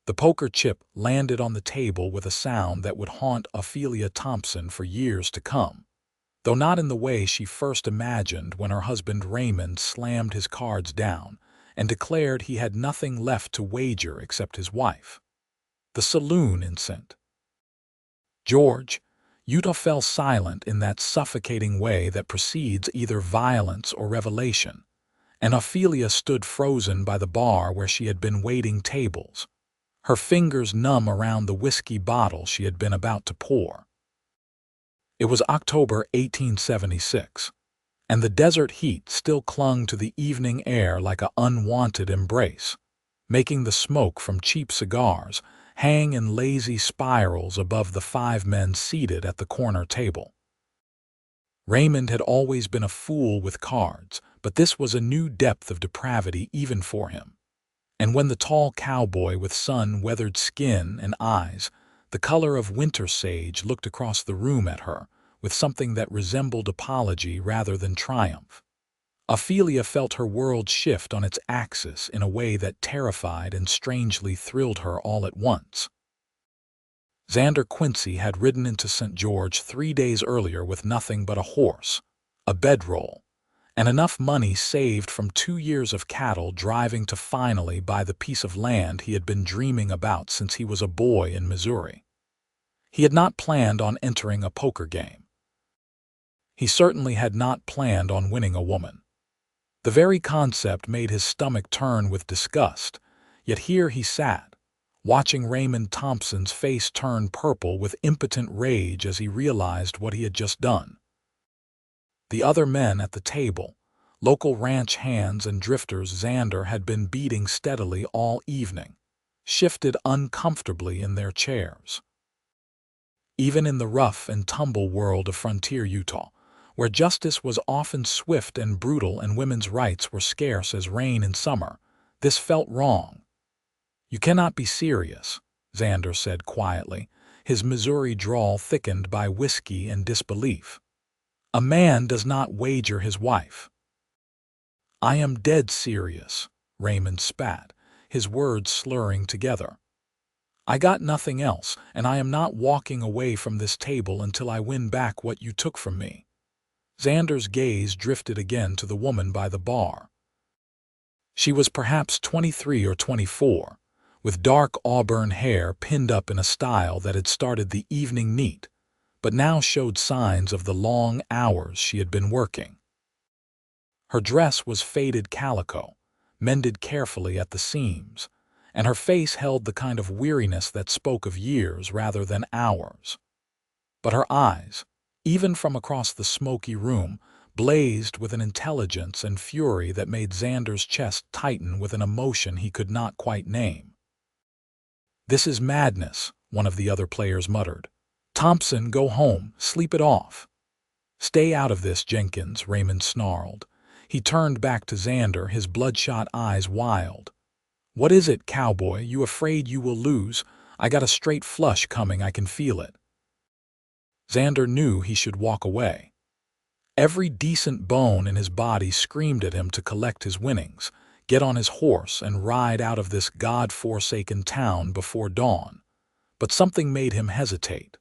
The poker chip landed on the table with a sound that would haunt Ophelia Thompson for years to come, though not in the way she first imagined when her husband Raymond slammed his cards down and declared he had nothing left to wager except his wife. The saloon incident. George, Utah fell silent in that suffocating way that precedes either violence or revelation, and Ophelia stood frozen by the bar where she had been waiting tables, her fingers numb around the whiskey bottle she had been about to pour. It was October 1876, and the desert heat still clung to the evening air like an unwanted embrace, making the smoke from cheap cigars hang in lazy spirals above the 5 men seated at the corner table. Raymond had always been a fool with cards, but this was a new depth of depravity even for him. And when the tall cowboy with sun-weathered skin and eyes, the color of winter sage, looked across the room at her with something that resembled apology rather than triumph, Ophelia felt her world shift on its axis in a way that terrified and strangely thrilled her all at once. Xander Quincy had ridden into St. George 3 days earlier with nothing but a horse, a bedroll, and enough money saved from 2 years of cattle driving to finally buy the piece of land he had been dreaming about since he was a boy in Missouri. He had not planned on entering a poker game. He certainly had not planned on winning a woman. The very concept made his stomach turn with disgust, yet here he sat, watching Raymond Thompson's face turn purple with impotent rage as he realized what he had just done. The other men at the table, local ranch hands and drifters Xander had been beating steadily all evening, shifted uncomfortably in their chairs. Even in the rough and tumble world of frontier Utah, where justice was often swift and brutal and women's rights were scarce as rain in summer, this felt wrong. "You cannot be serious," Xander said quietly, his Missouri drawl thickened by whiskey and disbelief. "A man does not wager his wife." "I am dead serious," Raymond spat, his words slurring together. "I got nothing else, and I am not walking away from this table until I win back what you took from me." Xander's gaze drifted again to the woman by the bar. She was perhaps 23 or 24, with dark auburn hair pinned up in a style that had started the evening neat, but now showed signs of the long hours she had been working. Her dress was faded calico, mended carefully at the seams, and her face held the kind of weariness that spoke of years rather than hours. But her eyes, even from across the smoky room, blazed with an intelligence and fury that made Xander's chest tighten with an emotion he could not quite name. "This is madness," one of the other players muttered. "Thompson, go home, sleep it off." "Stay out of this, Jenkins," Raymond snarled. He turned back to Xander, his bloodshot eyes wild. "What is it, cowboy? You afraid you will lose? I got a straight flush coming, I can feel it." Xander knew he should walk away. Every decent bone in his body screamed at him to collect his winnings, get on his horse, and ride out of this God-forsaken town before dawn. But something made him hesitate.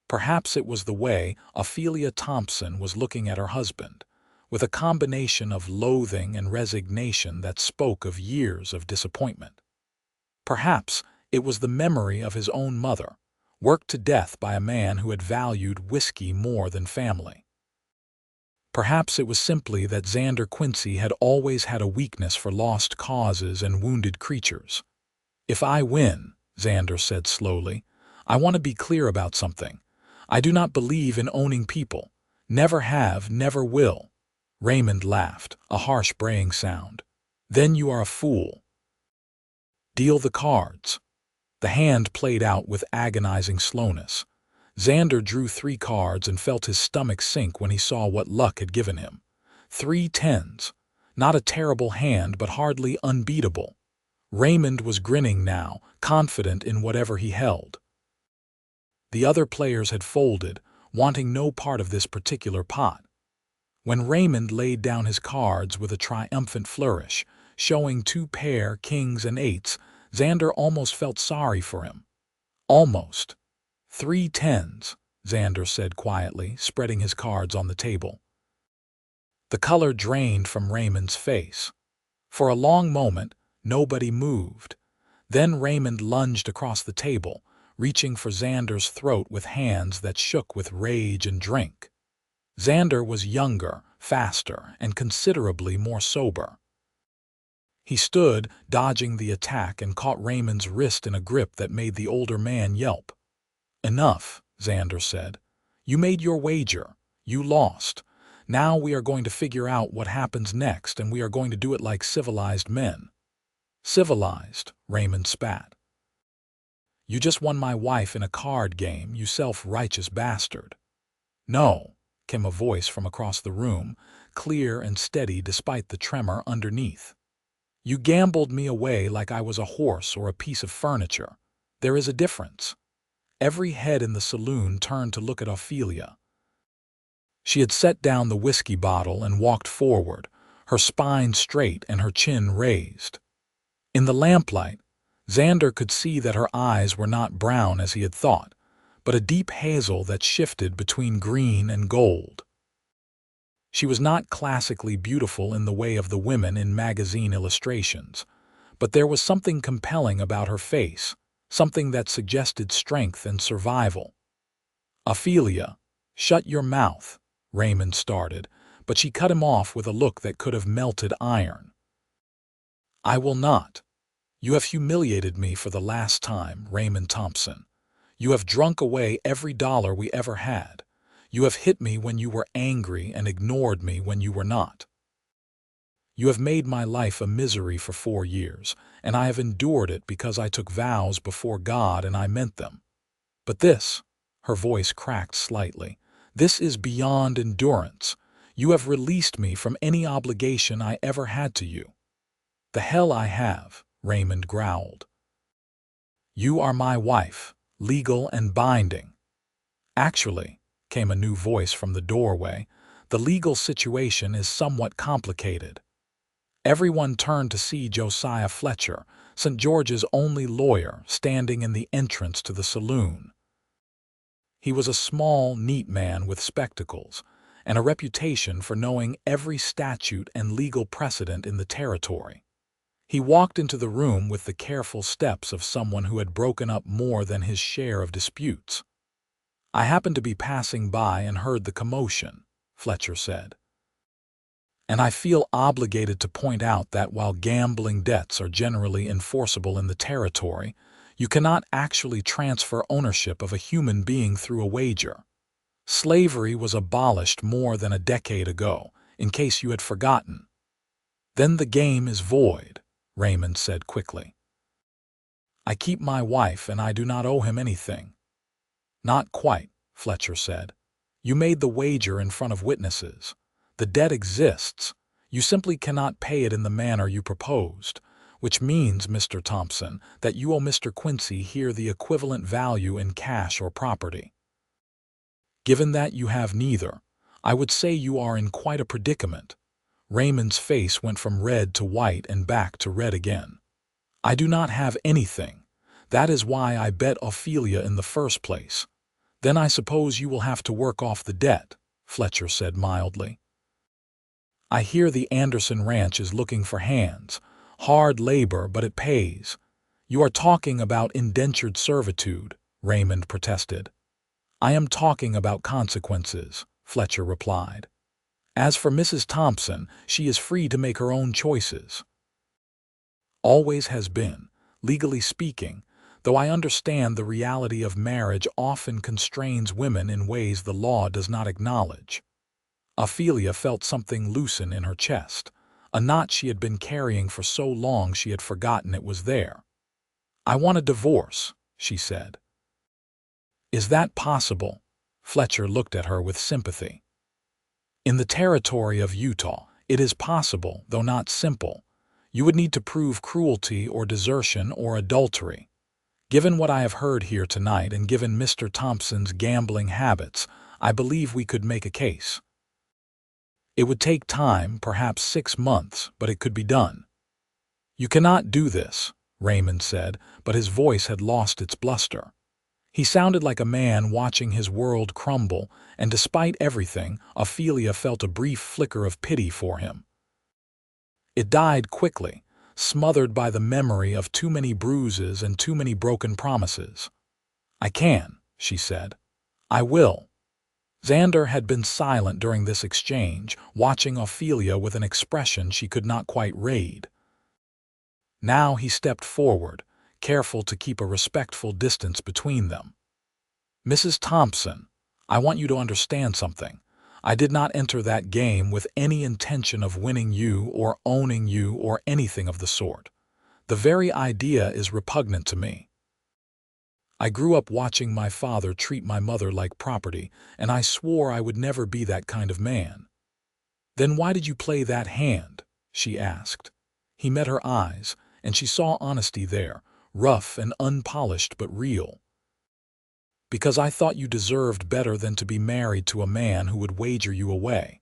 Perhaps it was the way Ophelia Thompson was looking at her husband, with a combination of loathing and resignation that spoke of years of disappointment. Perhaps it was the memory of his own mother, worked to death by a man who had valued whiskey more than family. Perhaps it was simply that Xander Quincy had always had a weakness for lost causes and wounded creatures. "If I win," Xander said slowly, "I want to be clear about something. I do not believe in owning people. Never have, never will." Raymond laughed, a harsh braying sound. "Then you are a fool." "Deal the cards." The hand played out with agonizing slowness. Xander drew 3 cards and felt his stomach sink when he saw what luck had given him. 3 tens. Not a terrible hand, but hardly unbeatable. Raymond was grinning now, confident in whatever he held. The other players had folded, wanting no part of this particular pot. When Raymond laid down his cards with a triumphant flourish, showing 2 pair kings and 8s, Xander almost felt sorry for him. Almost. 3 tens, Xander said quietly, spreading his cards on the table. The color drained from Raymond's face. For a long moment, nobody moved. Then Raymond lunged across the table, reaching for Xander's throat with hands that shook with rage and drink. Xander was younger, faster, and considerably more sober. He stood, dodging the attack, and caught Raymond's wrist in a grip that made the older man yelp. "Enough," Xander said. "You made your wager. You lost. Now we are going to figure out what happens next, and we are going to do it like civilized men." "Civilized," Raymond spat. "You just won my wife in a card game, you self-righteous bastard." "No," came a voice from across the room, clear and steady despite the tremor underneath. "You gambled me away like I was a horse or a piece of furniture. There is a difference." Every head in the saloon turned to look at Ophelia. She had set down the whiskey bottle and walked forward, her spine straight and her chin raised. In the lamplight, Xander could see that her eyes were not brown as he had thought, but a deep hazel that shifted between green and gold. She was not classically beautiful in the way of the women in magazine illustrations, but there was something compelling about her face, something that suggested strength and survival. "Ophelia, shut your mouth," Raymond started, but she cut him off with a look that could have melted iron. "I will not. You have humiliated me for the last time, Raymond Thompson. You have drunk away every dollar we ever had. You have hit me when you were angry and ignored me when you were not. You have made my life a misery for 4 years, and I have endured it because I took vows before God and I meant them. But this," her voice cracked slightly, "this is beyond endurance. You have released me from any obligation I ever had to you." "The hell I have," Raymond growled. "You are my wife, legal and binding." "Actually," came a new voice from the doorway, "the legal situation is somewhat complicated." Everyone turned to see Josiah Fletcher, St. George's only lawyer, standing in the entrance to the saloon. He was a small, neat man with spectacles, and a reputation for knowing every statute and legal precedent in the territory. He walked into the room with the careful steps of someone who had broken up more than his share of disputes. "I happened to be passing by and heard the commotion," Fletcher said. "And I feel obligated to point out that while gambling debts are generally enforceable in the territory, you cannot actually transfer ownership of a human being through a wager. Slavery was abolished more than a decade ago, in case you had forgotten." "Then the game is void," Raymond said quickly. "I keep my wife and I do not owe him anything." "Not quite," Fletcher said. "You made the wager in front of witnesses. The debt exists. You simply cannot pay it in the manner you proposed, which means, Mr. Thompson, that you owe Mr. Quincy here the equivalent value in cash or property. Given that you have neither, I would say you are in quite a predicament." Raymond's face went from red to white and back to red again. "I do not have anything. That is why I bet Ophelia in the first place." "Then I suppose you will have to work off the debt," Fletcher said mildly. "I hear the Anderson Ranch is looking for hands. Hard labor, but it pays." "You are talking about indentured servitude," Raymond protested. "I am talking about consequences," Fletcher replied. "As for Mrs. Thompson, she is free to make her own choices. Always has been, legally speaking, though I understand the reality of marriage often constrains women in ways the law does not acknowledge." Ophelia felt something loosen in her chest, a knot she had been carrying for so long she had forgotten it was there. "I want a divorce," she said. "Is that possible?" Fletcher looked at her with sympathy. "In the territory of Utah, it is possible, though not simple. You would need to prove cruelty or desertion or adultery. Given what I have heard here tonight and given Mr. Thompson's gambling habits, I believe we could make a case. It would take time, perhaps 6 months, but it could be done." "You cannot do this," Raymond said, but his voice had lost its bluster. He sounded like a man watching his world crumble, and despite everything, Ophelia felt a brief flicker of pity for him. It died quickly, smothered by the memory of too many bruises and too many broken promises. "I can," she said. "I will." Xander had been silent during this exchange, watching Ophelia with an expression she could not quite read. Now he stepped forward, careful to keep a respectful distance between them. "Mrs. Thompson, I want you to understand something. I did not enter that game with any intention of winning you or owning you or anything of the sort. The very idea is repugnant to me. I grew up watching my father treat my mother like property, and I swore I would never be that kind of man." "Then why did you play that hand?" she asked. He met her eyes, and she saw honesty there, rough and unpolished but real. "Because I thought you deserved better than to be married to a man who would wager you away.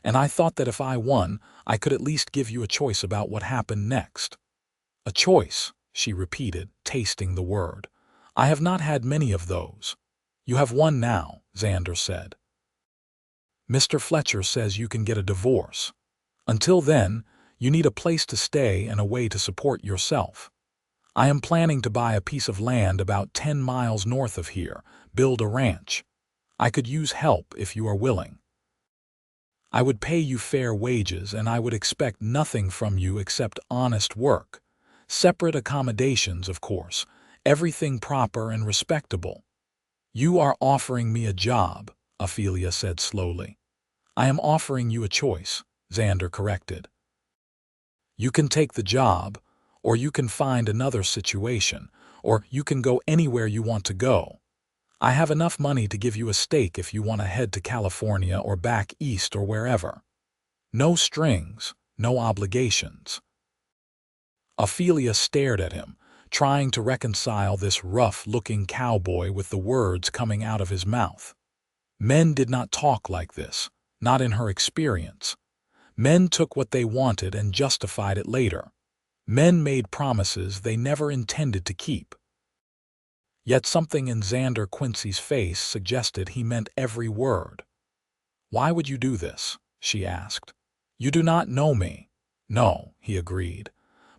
And I thought that if I won, I could at least give you a choice about what happened next." "A choice," she repeated, tasting the word. "I have not had many of those." "You have one now," Xander said. "Mr. Fletcher says you can get a divorce. Until then, you need a place to stay and a way to support yourself. I am planning to buy a piece of land about 10 miles north of here, build a ranch. I could use help if you are willing. I would pay you fair wages, and I would expect nothing from you except honest work. Separate accommodations, of course, everything proper and respectable." "You are offering me a job," Ophelia said slowly. "I am offering you a choice," Xander corrected. "You can take the job, or you can find another situation, or you can go anywhere you want to go. I have enough money to give you a stake if you want to head to California or back east or wherever. No strings, no obligations." Ophelia stared at him, trying to reconcile this rough-looking cowboy with the words coming out of his mouth. Men did not talk like this, not in her experience. Men took what they wanted and justified it later. Men made promises they never intended to keep. Yet something in Xander Quincy's face suggested he meant every word. "Why would you do this?" she asked. "You do not know me." "No," he agreed.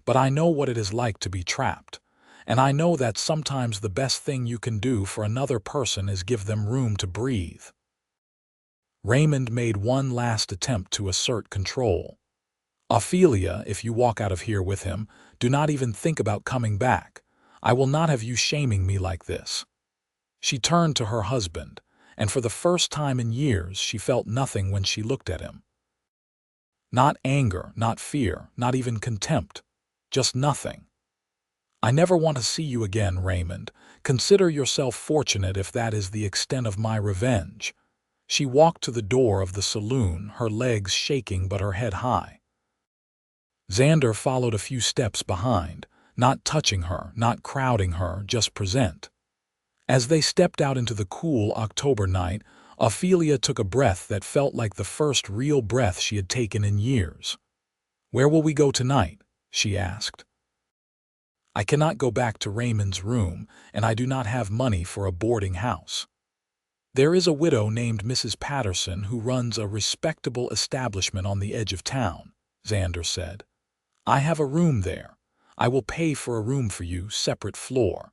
"But I know what it is like to be trapped. And I know that sometimes the best thing you can do for another person is give them room to breathe." Raymond made one last attempt to assert control. "Ophelia, if you walk out of here with him, do not even think about coming back. I will not have you shaming me like this." She turned to her husband, and for the first time in years she felt nothing when she looked at him. Not anger, not fear, not even contempt. Just nothing. "I never want to see you again, Raymond. Consider yourself fortunate if that is the extent of my revenge." She walked to the door of the saloon, her legs shaking but her head high. Xander followed a few steps behind, not touching her, not crowding her, just present. As they stepped out into the cool October night, Ophelia took a breath that felt like the first real breath she had taken in years. "Where will we go tonight?" she asked. "I cannot go back to Raymond's room, and I do not have money for a boarding house. There is a widow named Mrs. Patterson who runs a respectable establishment on the edge of town," Xander said. "I have a room there. I will pay for a room for you, separate floor.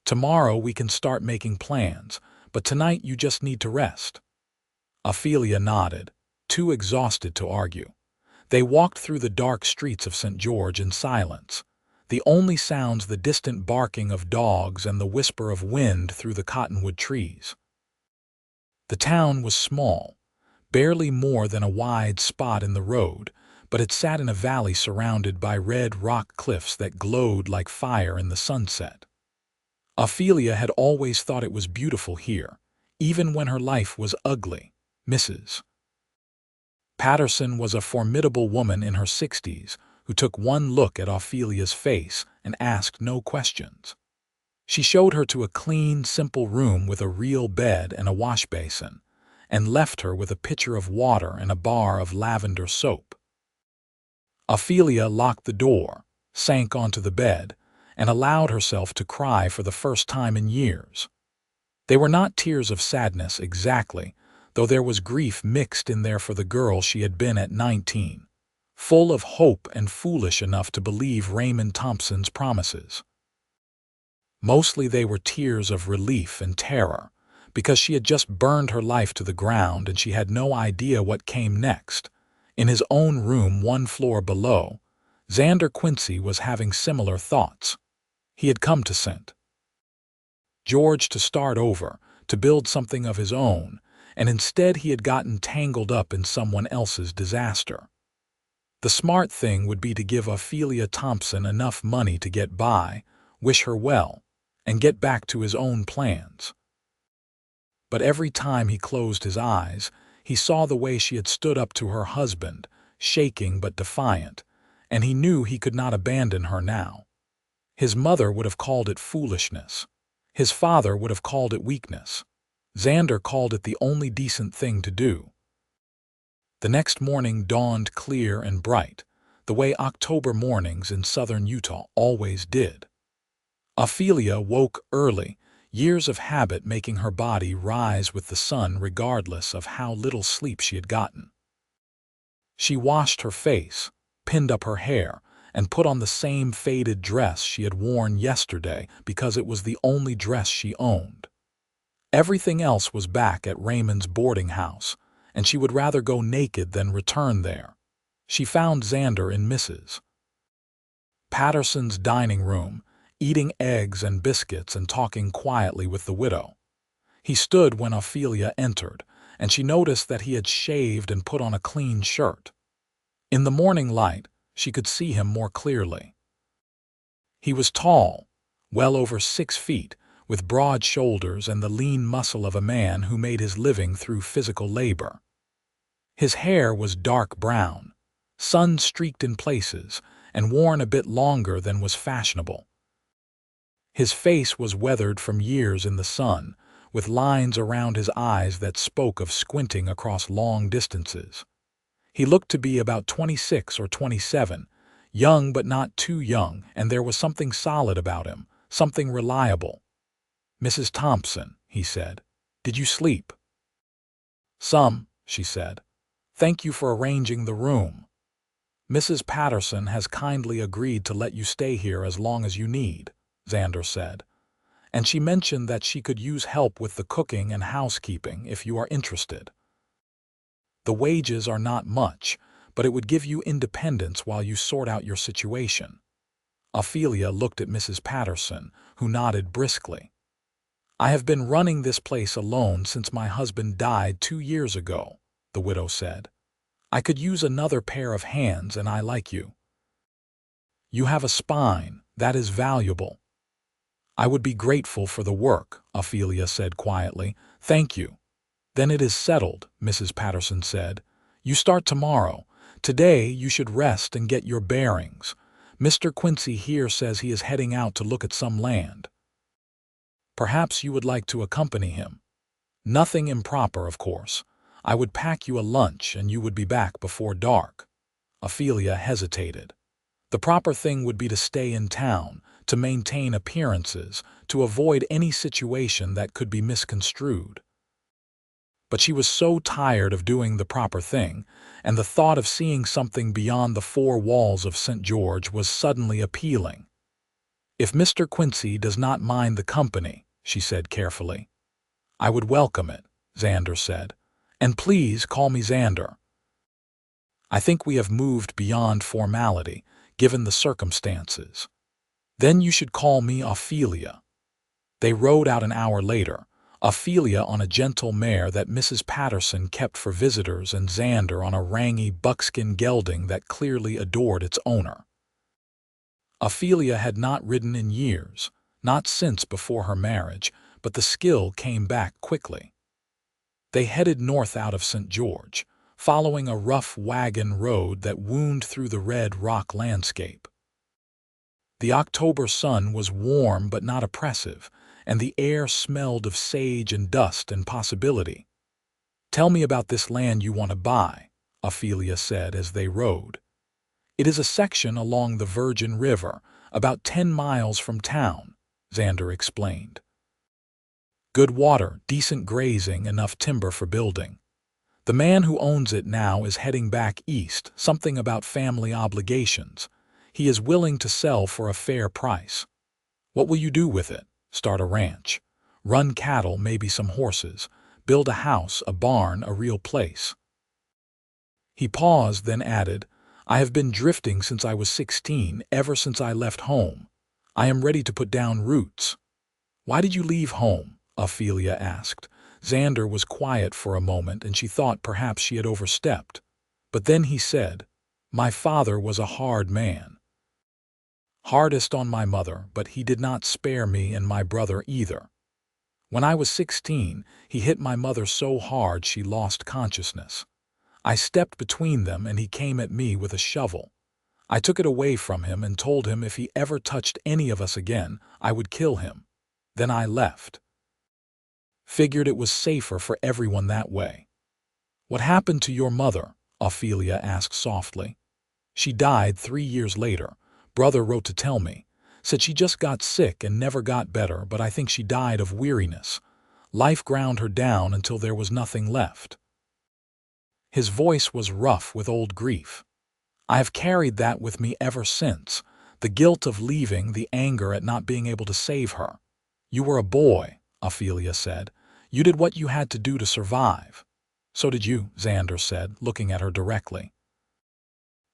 Tomorrow we can start making plans, but tonight you just need to rest." Ophelia nodded, too exhausted to argue. They walked through the dark streets of St. George in silence, the only sounds the distant barking of dogs and the whisper of wind through the cottonwood trees. The town was small, barely more than a wide spot in the road, but it sat in a valley surrounded by red rock cliffs that glowed like fire in the sunset. Ophelia had always thought it was beautiful here, even when her life was ugly. Mrs. Patterson was a formidable woman in her 60s who took one look at Ophelia's face and asked no questions. She showed her to a clean, simple room with a real bed and a wash basin, and left her with a pitcher of water and a bar of lavender soap. Ophelia locked the door, sank onto the bed, and allowed herself to cry for the first time in years. They were not tears of sadness exactly, though there was grief mixed in there for the girl she had been at 19, full of hope and foolish enough to believe Raymond Thompson's promises. Mostly they were tears of relief and terror, because she had just burned her life to the ground and she had no idea what came next. In his own room 1 floor below, Xander Quincy was having similar thoughts. He had come to St. George to start over, to build something of his own, and instead he had gotten tangled up in someone else's disaster. The smart thing would be to give Ophelia Thompson enough money to get by, wish her well, and get back to his own plans. But every time he closed his eyes, he saw the way she had stood up to her husband, shaking but defiant, and he knew he could not abandon her now. His mother would have called it foolishness. His father would have called it weakness. Xander called it the only decent thing to do. The next morning dawned clear and bright, the way October mornings in southern Utah always did. Ophelia woke early, years of habit making her body rise with the sun regardless of how little sleep she had gotten. She washed her face, pinned up her hair, and put on the same faded dress she had worn yesterday because it was the only dress she owned. Everything else was back at Raymond's boarding house, and she would rather go naked than return there. She found Xander in Mrs. Patterson's dining room, eating eggs and biscuits and talking quietly with the widow. He stood when Ophelia entered, and she noticed that he had shaved and put on a clean shirt. In the morning light, she could see him more clearly. He was tall, well over 6 feet, with broad shoulders and the lean muscle of a man who made his living through physical labor. His hair was dark brown, sun-streaked in places, and worn a bit longer than was fashionable. His face was weathered from years in the sun, with lines around his eyes that spoke of squinting across long distances. He looked to be about 26 or 27, young but not too young, and there was something solid about him, something reliable. "Mrs. Thompson," he said, "did you sleep?" "Some," she said. "Thank you for arranging the room. Mrs. Patterson has kindly agreed to let you stay here as long as you need," Xander said. "And she mentioned that she could use help with the cooking and housekeeping if you are interested. The wages are not much, but it would give you independence while you sort out your situation." Ophelia looked at Mrs. Patterson, who nodded briskly. "I have been running this place alone since my husband died 2 years ago," the widow said. "I could use another pair of hands, and I like you. You have a spine, that is valuable." "I would be grateful for the work," Ophelia said quietly. "Thank you." "Then it is settled," Mrs. Patterson said. "You start tomorrow. Today you should rest and get your bearings. Mr. Quincy here says he is heading out to look at some land. Perhaps you would like to accompany him. Nothing improper, of course. I would pack you a lunch and you would be back before dark." Ophelia hesitated. The proper thing would be to stay in town, to maintain appearances, to avoid any situation that could be misconstrued. But she was so tired of doing the proper thing, and the thought of seeing something beyond the 4 walls of St. George was suddenly appealing. "If Mr. Quincy does not mind the company," she said carefully. "I would welcome it," Xander said. "And please call me Xander. I think we have moved beyond formality, given the circumstances. Then you should call me Ophelia." They rode out an hour later, Ophelia on a gentle mare that Mrs. Patterson kept for visitors and Xander on a rangy buckskin gelding that clearly adored its owner. Ophelia had not ridden in years, not since before her marriage, but the skill came back quickly. They headed north out of St. George, following a rough wagon road that wound through the red rock landscape. The October sun was warm but not oppressive, and the air smelled of sage and dust and possibility. "Tell me about this land you want to buy," Ophelia said as they rode. It is a section along the Virgin River, about 10 miles from town, Xander explained. Good water, decent grazing, enough timber for building. The man who owns it now is heading back east, something about family obligations. He is willing to sell for a fair price. What will you do with it? Start a ranch. Run cattle, maybe some horses. Build a house, a barn, a real place. He paused, then added, I have been drifting since I was 16, ever since I left home. I am ready to put down roots. Why did you leave home? Ophelia asked. Xander was quiet for a moment, and she thought perhaps she had overstepped. But then he said, My father was a hard man. Hardest on my mother, but he did not spare me and my brother either. When I was 16, he hit my mother so hard she lost consciousness. I stepped between them and he came at me with a shovel. I took it away from him and told him if he ever touched any of us again, I would kill him. Then I left. Figured it was safer for everyone that way. What happened to your mother? Ophelia asked softly. She died 3 years later. Brother wrote to tell me. Said she just got sick and never got better, but I think she died of weariness. Life ground her down until there was nothing left. His voice was rough with old grief. I have carried that with me ever since. The guilt of leaving, the anger at not being able to save her. You were a boy, Ophelia said. You did what you had to do to survive. So did you, Xander said, looking at her directly.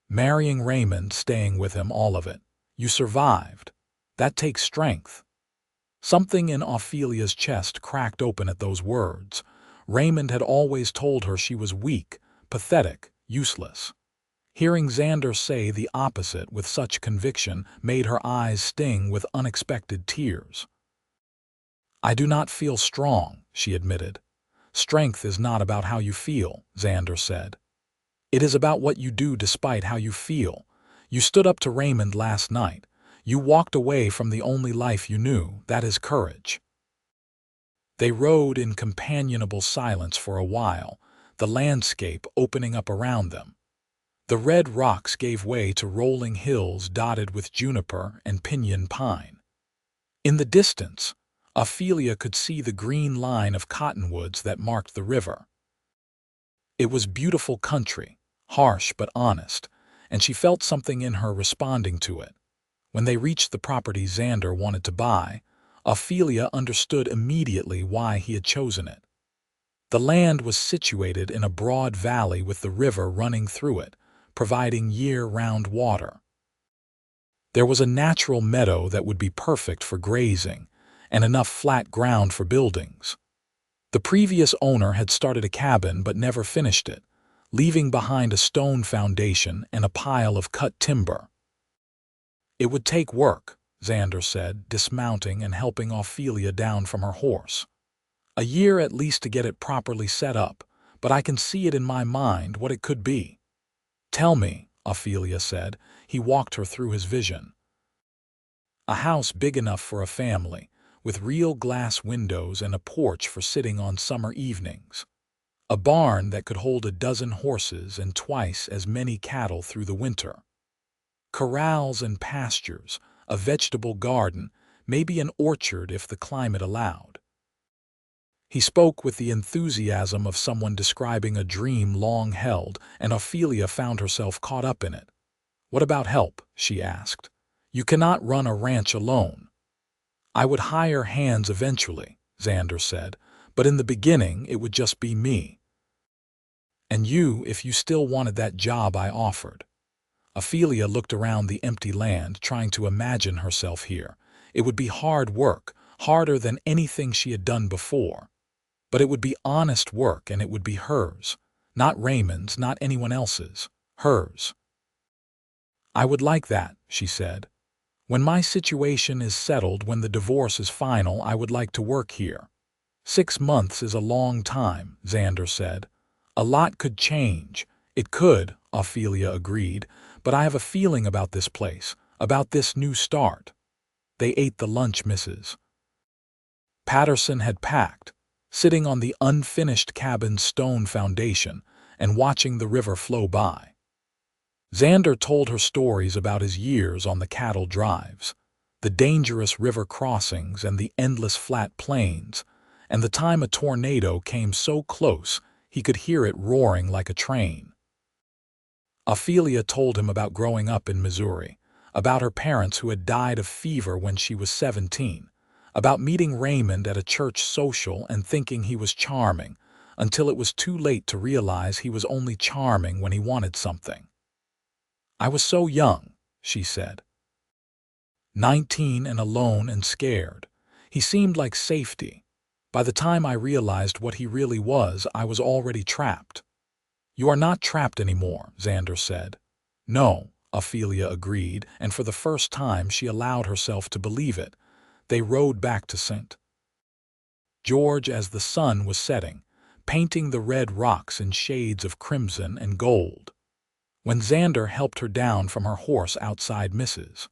Marrying Raymond, staying with him, all of it. You survived. That takes strength. Something in Ophelia's chest cracked open at those words. Raymond had always told her she was weak, pathetic, useless. Hearing Xander say the opposite with such conviction made her eyes sting with unexpected tears. I do not feel strong, she admitted. Strength is not about how you feel, Xander said. It is about what you do despite how you feel. You stood up to Raymond last night. You walked away from the only life you knew. That is courage. They rode in companionable silence for a while, the landscape opening up around them. The red rocks gave way to rolling hills dotted with juniper and pinyon pine. In the distance, Ophelia could see the green line of cottonwoods that marked the river. It was beautiful country, harsh but honest, and she felt something in her responding to it. When they reached the property Xander wanted to buy, Ophelia understood immediately why he had chosen it. The land was situated in a broad valley with the river running through it, providing year-round water. There was a natural meadow that would be perfect for grazing, and enough flat ground for buildings. The previous owner had started a cabin but never finished it, leaving behind a stone foundation and a pile of cut timber. It would take work, Xander said, dismounting and helping Ophelia down from her horse. A year at least to get it properly set up, but I can see it in my mind what it could be. Tell me, Ophelia said. He walked her through his vision. A house big enough for a family, with real glass windows and a porch for sitting on summer evenings. A barn that could hold a dozen horses and twice as many cattle through the winter. Corrals and pastures, a vegetable garden, maybe an orchard if the climate allowed. He spoke with the enthusiasm of someone describing a dream long held, and Ophelia found herself caught up in it. What about help? She asked. You cannot run a ranch alone. I would hire hands eventually, Xander said, but in the beginning it would just be me. And you, if you still wanted that job I offered. Ophelia looked around the empty land, trying to imagine herself here. It would be hard work, harder than anything she had done before. But it would be honest work, and it would be hers. Not Raymond's, not anyone else's. Hers. I would like that, she said. When my situation is settled, when the divorce is final, I would like to work here. 6 months is a long time, Xander said. A lot could change. It could, Ophelia agreed, but I have a feeling about this place, about this new start. They ate the lunch, Mrs. Patterson had packed, sitting on the unfinished cabin's stone foundation and watching the river flow by. Xander told her stories about his years on the cattle drives, the dangerous river crossings and the endless flat plains, and the time a tornado came so close he could hear it roaring like a train. Ophelia told him about growing up in Missouri, about her parents who had died of fever when she was 17, about meeting Raymond at a church social and thinking he was charming, until it was too late to realize he was only charming when he wanted something. "I was so young," she said. 19 and alone and scared. He seemed like safety. By the time I realized what he really was, I was already trapped. "You are not trapped anymore," Xander said. "No," Ophelia agreed, and for the first time she allowed herself to believe it. They rode back to St. George as the sun was setting, painting the red rocks in shades of crimson and gold. When Xander helped her down from her horse outside Mrs.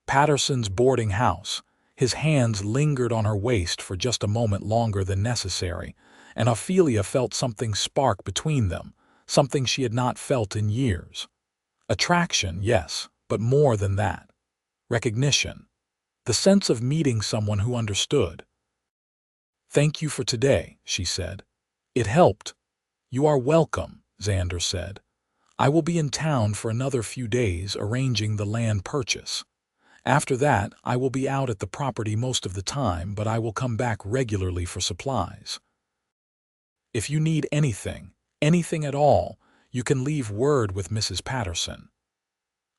Patterson's boarding house, his hands lingered on her waist for just a moment longer than necessary, and Ophelia felt something spark between them, something she had not felt in years. Attraction, yes, but more than that. Recognition. The sense of meeting someone who understood. "Thank you for today," she said. "It helped." "You are welcome," Xander said. "I will be in town for another few days arranging the land purchase. After that, I will be out at the property most of the time, but I will come back regularly for supplies. If you need anything, anything at all, you can leave word with Mrs. Patterson."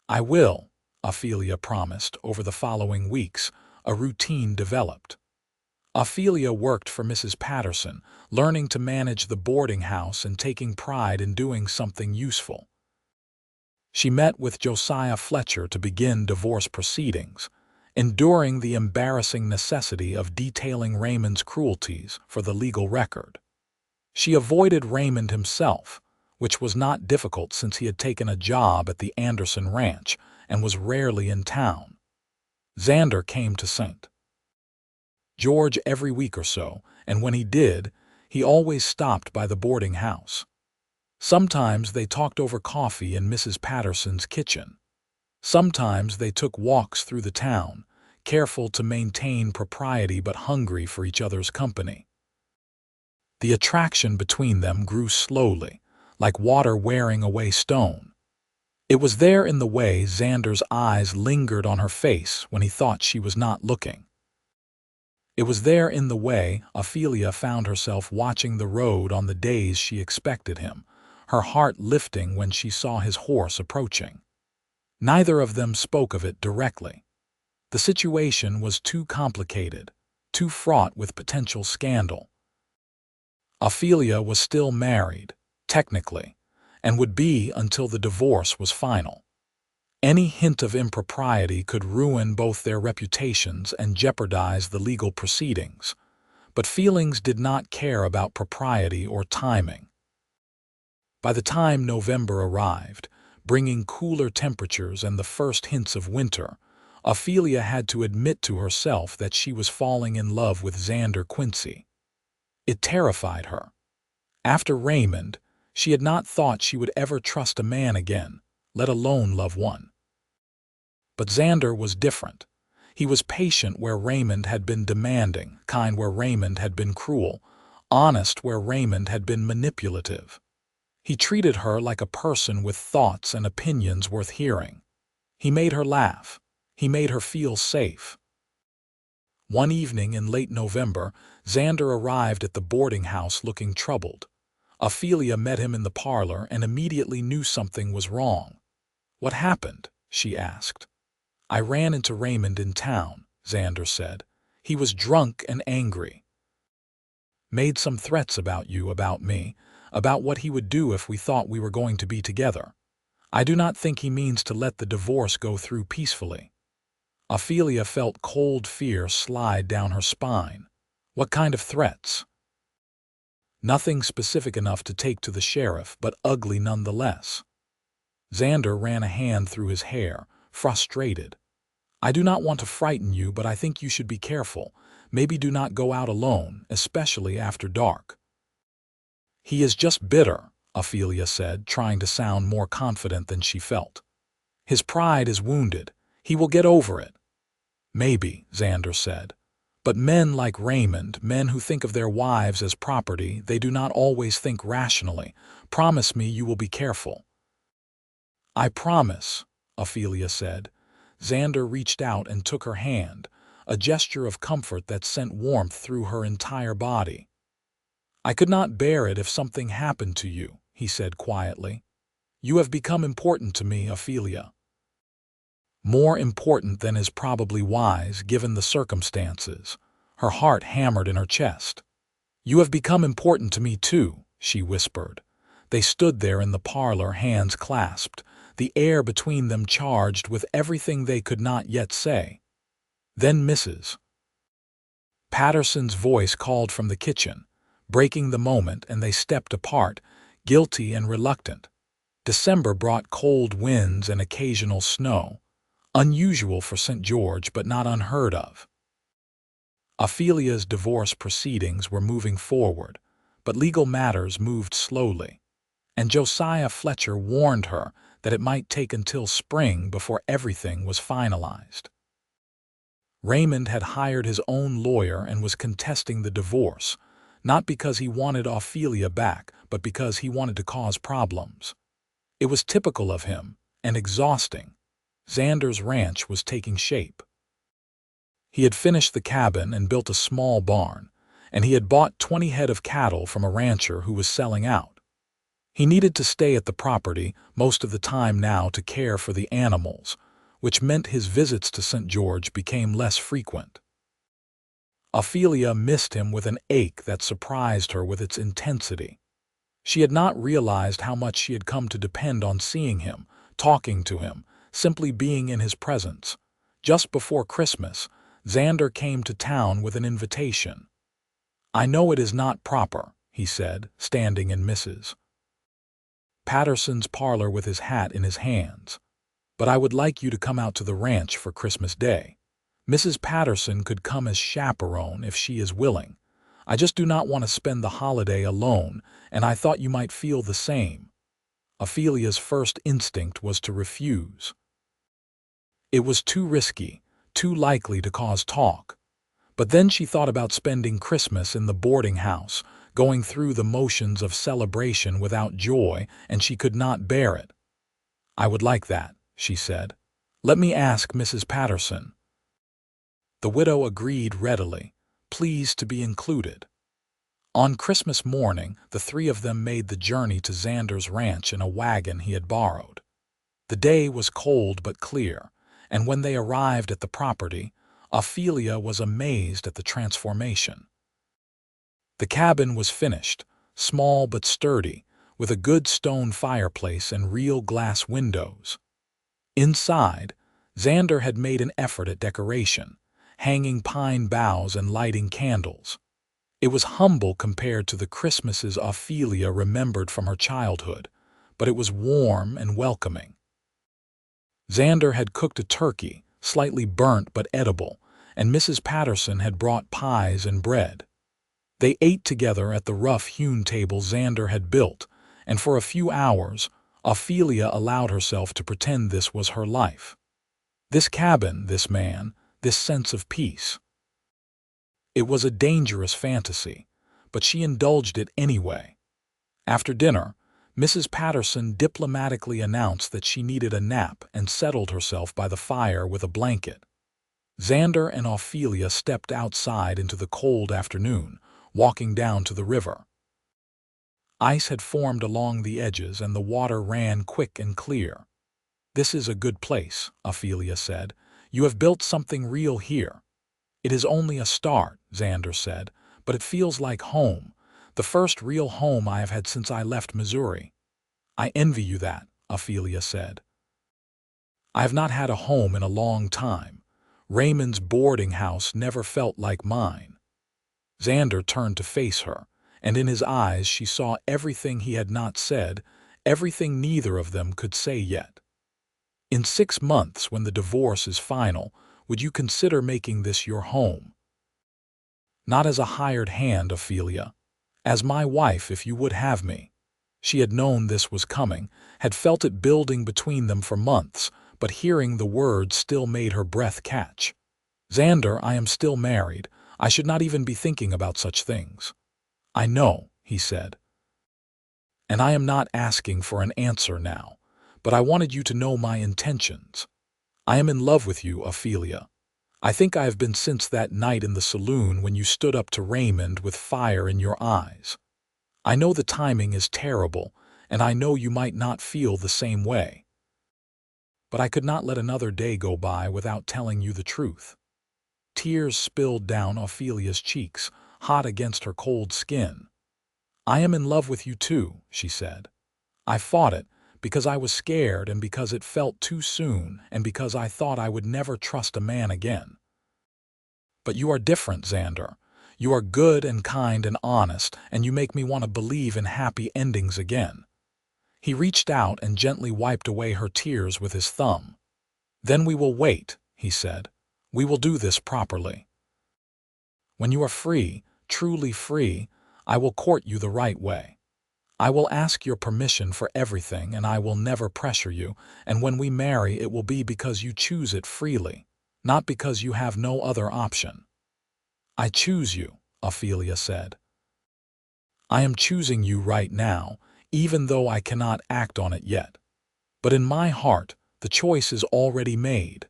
"I will," Ophelia promised. Over the following weeks, a routine developed. Ophelia worked for Mrs. Patterson, learning to manage the boarding house and taking pride in doing something useful. She met with Josiah Fletcher to begin divorce proceedings, enduring the embarrassing necessity of detailing Raymond's cruelties for the legal record. She avoided Raymond himself, which was not difficult since he had taken a job at the Anderson Ranch and was rarely in town. Xander came to St. George every week or so, and when he did, he always stopped by the boarding house. Sometimes they talked over coffee in Mrs. Patterson's kitchen. Sometimes they took walks through the town, careful to maintain propriety but hungry for each other's company. The attraction between them grew slowly, like water wearing away stone. It was there in the way Xander's eyes lingered on her face when he thought she was not looking. It was there in the way Ophelia found herself watching the road on the days she expected him, her heart lifting when she saw his horse approaching. Neither of them spoke of it directly. The situation was too complicated, too fraught with potential scandal. Ophelia was still married, technically, and would be until the divorce was final. Any hint of impropriety could ruin both their reputations and jeopardize the legal proceedings, but feelings did not care about propriety or timing. By the time November arrived, bringing cooler temperatures and the first hints of winter, Ophelia had to admit to herself that she was falling in love with Xander Quincy. It terrified her. After Raymond, she had not thought she would ever trust a man again, let alone love one. But Xander was different. He was patient where Raymond had been demanding, kind where Raymond had been cruel, honest where Raymond had been manipulative. He treated her like a person with thoughts and opinions worth hearing. He made her laugh. He made her feel safe. One evening in late November, Xander arrived at the boarding house looking troubled. Ophelia met him in the parlor and immediately knew something was wrong. "What happened?" she asked. "I ran into Raymond in town," Xander said. "He was drunk and angry. Made some threats about you, about me, about what he would do if we thought we were going to be together. I do not think he means to let the divorce go through peacefully." Ophelia felt cold fear slide down her spine. What kind of threats? Nothing specific enough to take to the sheriff, but ugly nonetheless. Xander ran a hand through his hair, frustrated. "I do not want to frighten you, but I think you should be careful. Maybe do not go out alone, especially after dark." "He is just bitter," Ophelia said, trying to sound more confident than she felt. His pride is wounded. He will get over it. Maybe, Xander said. But men like Raymond, men who think of their wives as property, they do not always think rationally. Promise me you will be careful. I promise, Ophelia said. Xander reached out and took her hand, a gesture of comfort that sent warmth through her entire body. I could not bear it if something happened to you, he said quietly. You have become important to me, Ophelia. More important than is probably wise given the circumstances. Her heart hammered in her chest. You have become important to me too, she whispered. They stood there in the parlor, hands clasped, the air between them charged with everything they could not yet say. Then Mrs. Patterson's voice called from the kitchen, breaking the moment, and they stepped apart, guilty and reluctant. December brought cold winds and occasional snow, unusual for St. George but not unheard of. Ophelia's divorce proceedings were moving forward, but legal matters moved slowly, and Josiah Fletcher warned her that it might take until spring before everything was finalized. Raymond had hired his own lawyer and was contesting the divorce, not because he wanted Ophelia back, but because he wanted to cause problems. It was typical of him, and exhausting. Xander's ranch was taking shape. He had finished the cabin and built a small barn, and he had bought 20 head of cattle from a rancher who was selling out. He needed to stay at the property most of the time now to care for the animals, which meant his visits to St. George became less frequent. Ophelia missed him with an ache that surprised her with its intensity. She had not realized how much she had come to depend on seeing him, talking to him, simply being in his presence. Just before Christmas, Xander came to town with an invitation. I know it is not proper, he said, standing in Mrs. Patterson's parlor with his hat in his hands, but I would like you to come out to the ranch for Christmas Day. Mrs. Patterson could come as chaperone if she is willing. I just do not want to spend the holiday alone, and I thought you might feel the same. Ophelia's first instinct was to refuse. It was too risky, too likely to cause talk. But then she thought about spending Christmas in the boarding house, going through the motions of celebration without joy, and she could not bear it. I would like that, she said. Let me ask Mrs. Patterson. The widow agreed readily, pleased to be included. On Christmas morning, the three of them made the journey to Xander's ranch in a wagon he had borrowed. The day was cold but clear, and when they arrived at the property, Ophelia was amazed at the transformation. The cabin was finished, small but sturdy, with a good stone fireplace and real glass windows. Inside, Xander had made an effort at decoration, hanging pine boughs and lighting candles. It was humble compared to the Christmases Ophelia remembered from her childhood, but it was warm and welcoming. Xander had cooked a turkey, slightly burnt but edible, and Mrs. Patterson had brought pies and bread. They ate together at the rough-hewn table Xander had built, and for a few hours, Ophelia allowed herself to pretend this was her life. This cabin, this man, this sense of peace. It was a dangerous fantasy, but she indulged it anyway. After dinner, Mrs. Patterson diplomatically announced that she needed a nap and settled herself by the fire with a blanket. Xander and Ophelia stepped outside into the cold afternoon, walking down to the river. Ice had formed along the edges and the water ran quick and clear. This is a good place, Ophelia said. You have built something real here. It is only a start, Xander said, but it feels like home, the first real home I have had since I left Missouri. I envy you that, Ophelia said. I have not had a home in a long time. Raymond's boarding house never felt like mine. Xander turned to face her, and in his eyes she saw everything he had not said, everything neither of them could say yet. In 6 months, when the divorce is final, would you consider making this your home? Not as a hired hand, Ophelia. As my wife, if you would have me. She had known this was coming, had felt it building between them for months, but hearing the words still made her breath catch. "Xander, I am still married. I should not even be thinking about such things." "I know," he said. "And I am not asking for an answer now, but I wanted you to know my intentions. I am in love with you, Ophelia. I think I have been since that night in the saloon when you stood up to Raymond with fire in your eyes. I know the timing is terrible, and I know you might not feel the same way. But I could not let another day go by without telling you the truth." Tears spilled down Ophelia's cheeks, hot against her cold skin. "I am in love with you too," she said. "I fought it because I was scared and because it felt too soon and because I thought I would never trust a man again. But you are different, Xander. You are good and kind and honest, and you make me want to believe in happy endings again." He reached out and gently wiped away her tears with his thumb. "Then we will wait," he said. "We will do this properly. When you are free, truly free, I will court you the right way. I will ask your permission for everything, and I will never pressure you, and when we marry it will be because you choose it freely, not because you have no other option." "I choose you," Ophelia said. "I am choosing you right now, even though I cannot act on it yet. But in my heart, the choice is already made."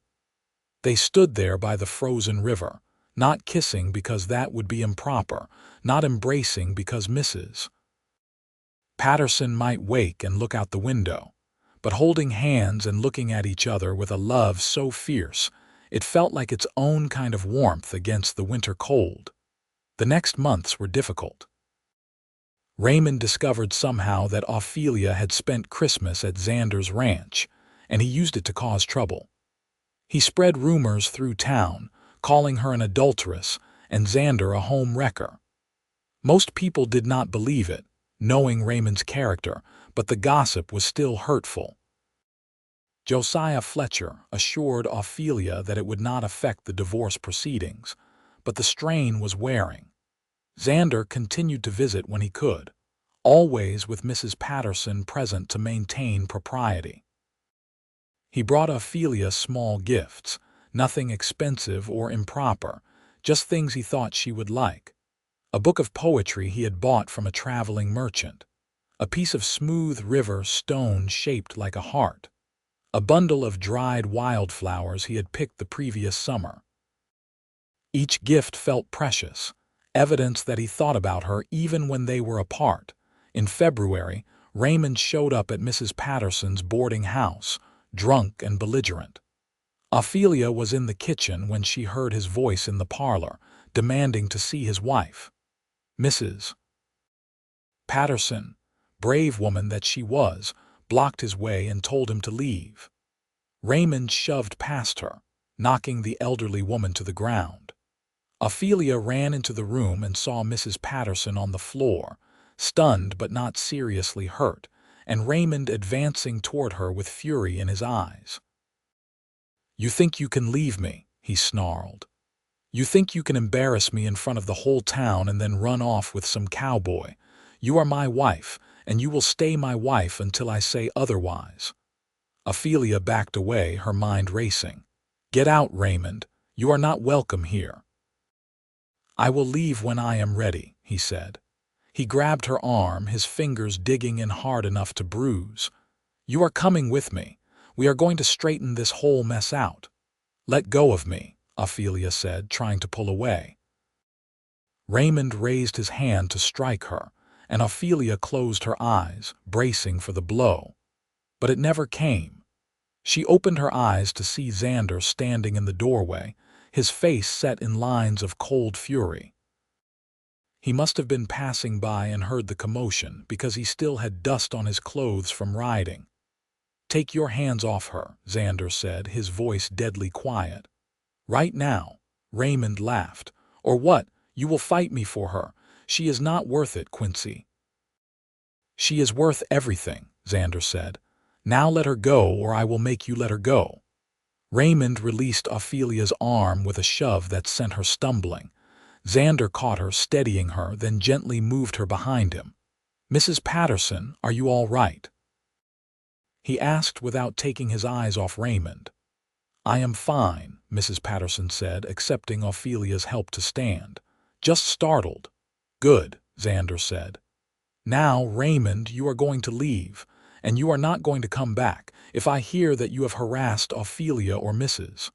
They stood there by the frozen river, not kissing because that would be improper, not embracing because Mrs. Patterson might wake and look out the window, but holding hands and looking at each other with a love so fierce, it felt like its own kind of warmth against the winter cold. The next months were difficult. Raymond discovered somehow that Ophelia had spent Christmas at Xander's ranch, and he used it to cause trouble. He spread rumors through town, calling her an adulteress and Xander a home wrecker. Most people did not believe it, knowing Raymond's character, but the gossip was still hurtful. Josiah Fletcher assured Ophelia that it would not affect the divorce proceedings, but the strain was wearing. Xander continued to visit when he could, always with Mrs. Patterson present to maintain propriety. He brought Ophelia small gifts, nothing expensive or improper, just things he thought she would like. A book of poetry he had bought from a traveling merchant, a piece of smooth river stone shaped like a heart, a bundle of dried wildflowers he had picked the previous summer. Each gift felt precious, evidence that he thought about her even when they were apart. In February, Raymond showed up at Mrs. Patterson's boarding house, drunk and belligerent. Ophelia was in the kitchen when she heard his voice in the parlor, demanding to see his wife. Mrs. Patterson, brave woman that she was, blocked his way and told him to leave. Raymond shoved past her, knocking the elderly woman to the ground. Ophelia ran into the room and saw Mrs. Patterson on the floor, stunned but not seriously hurt, and Raymond advancing toward her with fury in his eyes. "You think you can leave me," he snarled. "You think you can embarrass me in front of the whole town and then run off with some cowboy. You are my wife, and you will stay my wife until I say otherwise." Ophelia backed away, her mind racing. "Get out, Raymond. You are not welcome here." "I will leave when I am ready," he said. He grabbed her arm, his fingers digging in hard enough to bruise. "You are coming with me. We are going to straighten this whole mess out." "Let go of me," Ophelia said, trying to pull away. Raymond raised his hand to strike her, and Ophelia closed her eyes, bracing for the blow. But it never came. She opened her eyes to see Xander standing in the doorway, his face set in lines of cold fury. He must have been passing by and heard the commotion because he still had dust on his clothes from riding. "Take your hands off her," Xander said, his voice deadly quiet. "Right now." Raymond laughed. "Or what? You will fight me for her. She is not worth it, Quincy." "She is worth everything," Xander said. "Now let her go, or I will make you let her go." Raymond released Ophelia's arm with a shove that sent her stumbling. Xander caught her, steadying her, then gently moved her behind him. "Mrs. Patterson, are you all right?" he asked without taking his eyes off Raymond. "I am fine," Mrs. Patterson said, accepting Ophelia's help to stand. "Just startled." "Good," Xander said. "Now, Raymond, you are going to leave, and you are not going to come back if I hear that you have harassed Ophelia or Mrs.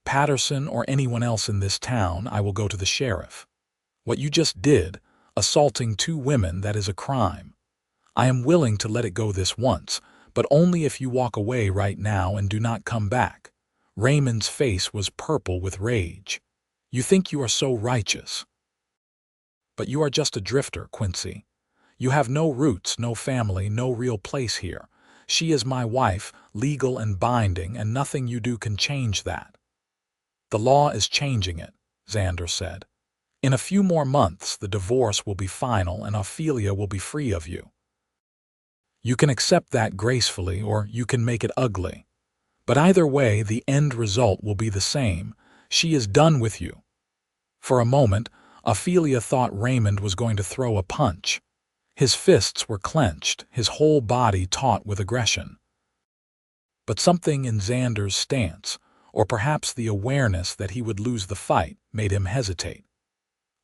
Patterson or anyone else in this town. I will go to the sheriff. What you just did, assaulting 2 women, that is a crime. I am willing to let it go this once, but only if you walk away right now and do not come back." Raymond's face was purple with rage. "You think you are so righteous. But you are just a drifter, Quincy. You have no roots, no family, no real place here. She is my wife, legal and binding, and nothing you do can change that." "The law is changing it," Xander said. "In a few more months, the divorce will be final and Ophelia will be free of you. You can accept that gracefully or you can make it ugly. But either way, the end result will be the same. She is done with you." For a moment, Ophelia thought Raymond was going to throw a punch. His fists were clenched, his whole body taut with aggression. But something in Xander's stance, or perhaps the awareness that he would lose the fight, made him hesitate.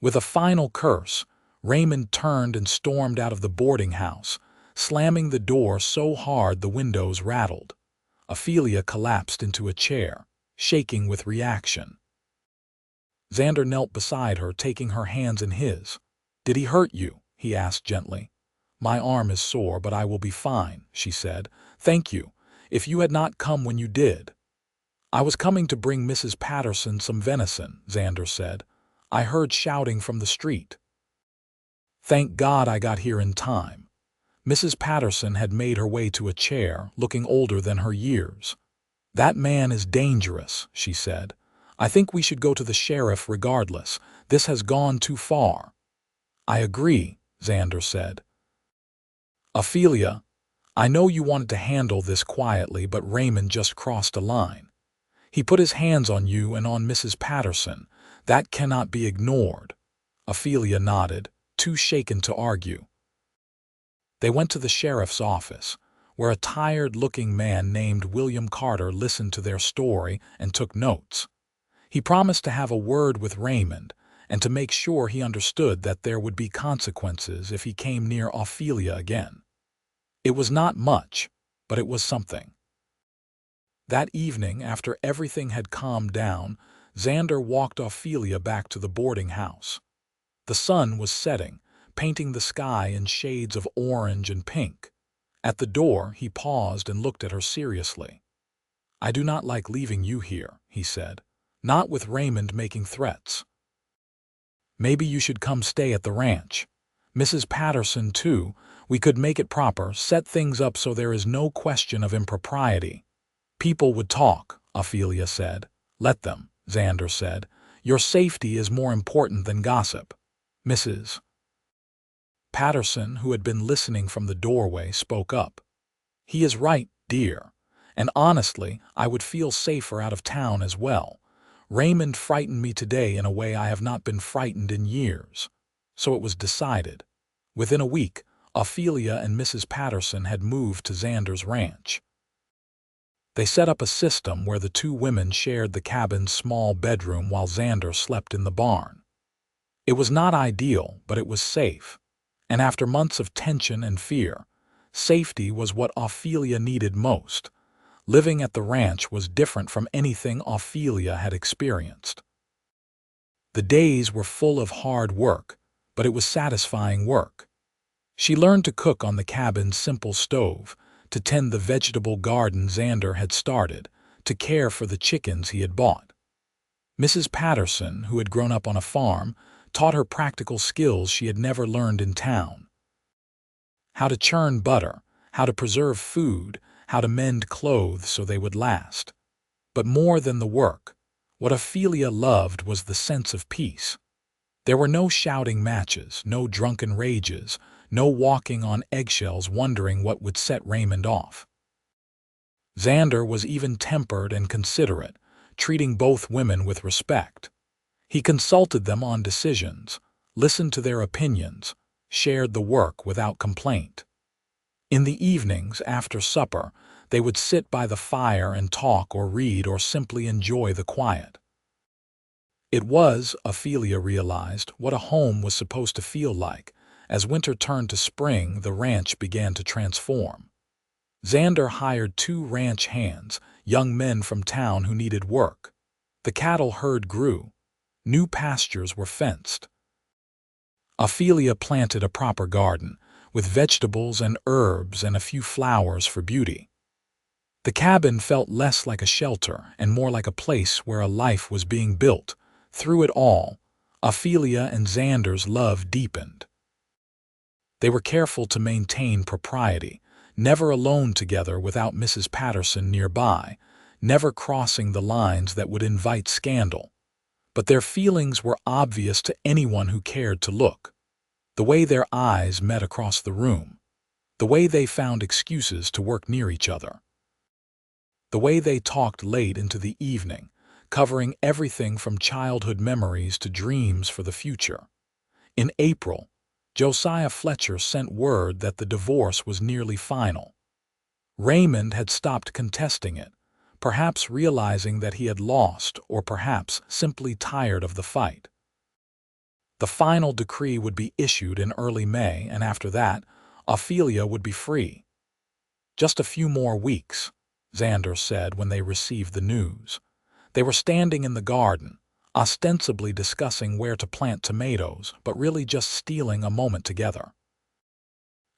With a final curse, Raymond turned and stormed out of the boarding house, slamming the door so hard the windows rattled. Ophelia collapsed into a chair, shaking with reaction. Xander knelt beside her, taking her hands in his. "Did he hurt you?" he asked gently. "My arm is sore, but I will be fine," she said. "Thank you. If you had not come when you did." "I was coming to bring Mrs. Patterson some venison," Xander said. "I heard shouting from the street. Thank God I got here in time." Mrs. Patterson had made her way to a chair, looking older than her years. "That man is dangerous," she said. "I think we should go to the sheriff regardless. This has gone too far." "I agree," Xander said. "Ophelia, I know you wanted to handle this quietly, but Raymond just crossed a line. He put his hands on you and on Mrs. Patterson. That cannot be ignored." Ophelia nodded, too shaken to argue. They went to the sheriff's office, where a tired-looking man named William Carter listened to their story and took notes. He promised to have a word with Raymond and to make sure he understood that there would be consequences if he came near Ophelia again. It was not much, but it was something. That evening, after everything had calmed down, Xander walked Ophelia back to the boarding house. The sun was setting, painting the sky in shades of orange and pink. At the door, he paused and looked at her seriously. "I do not like leaving you here," he said. "Not with Raymond making threats. Maybe you should come stay at the ranch. Mrs. Patterson, too. We could make it proper, set things up so there is no question of impropriety." "People would talk," Ophelia said. "Let them," Xander said. "Your safety is more important than gossip." Mrs. Patterson, who had been listening from the doorway, spoke up. "He is right, dear. And honestly, I would feel safer out of town as well. Raymond frightened me today in a way I have not been frightened in years." So it was decided. Within a week, Ophelia and Mrs. Patterson had moved to Xander's ranch. They set up a system where the 2 women shared the cabin's small bedroom while Xander slept in the barn. It was not ideal, but it was safe. And after months of tension and fear, safety was what Ophelia needed most. Living at the ranch was different from anything Ophelia had experienced. The days were full of hard work, but it was satisfying work. She learned to cook on the cabin's simple stove, to tend the vegetable garden Xander had started, to care for the chickens he had bought. Mrs. Patterson, who had grown up on a farm, taught her practical skills she had never learned in town. How to churn butter, how to preserve food, how to mend clothes so they would last. But more than the work, what Ophelia loved was the sense of peace. There were no shouting matches, no drunken rages, no walking on eggshells wondering what would set Raymond off. Xander was even tempered and considerate, treating both women with respect. He consulted them on decisions, listened to their opinions, shared the work without complaint. In the evenings, after supper, they would sit by the fire and talk or read or simply enjoy the quiet. It was, Ophelia realized, what a home was supposed to feel like. As winter turned to spring, the ranch began to transform. Xander hired 2 ranch hands, young men from town who needed work. The cattle herd grew. New pastures were fenced. Ophelia planted a proper garden, with vegetables and herbs and a few flowers for beauty. The cabin felt less like a shelter and more like a place where a life was being built. Through it all, Ophelia and Xander's love deepened. They were careful to maintain propriety, never alone together without Mrs. Patterson nearby, never crossing the lines that would invite scandal. But their feelings were obvious to anyone who cared to look. The way their eyes met across the room, the way they found excuses to work near each other, the way they talked late into the evening, covering everything from childhood memories to dreams for the future. In April, Josiah Fletcher sent word that the divorce was nearly final. Raymond had stopped contesting it, perhaps realizing that he had lost or perhaps simply tired of the fight. The final decree would be issued in early May, and after that, Ophelia would be free. "Just a few more weeks," Xander said when they received the news. They were standing in the garden, ostensibly discussing where to plant tomatoes, but really just stealing a moment together.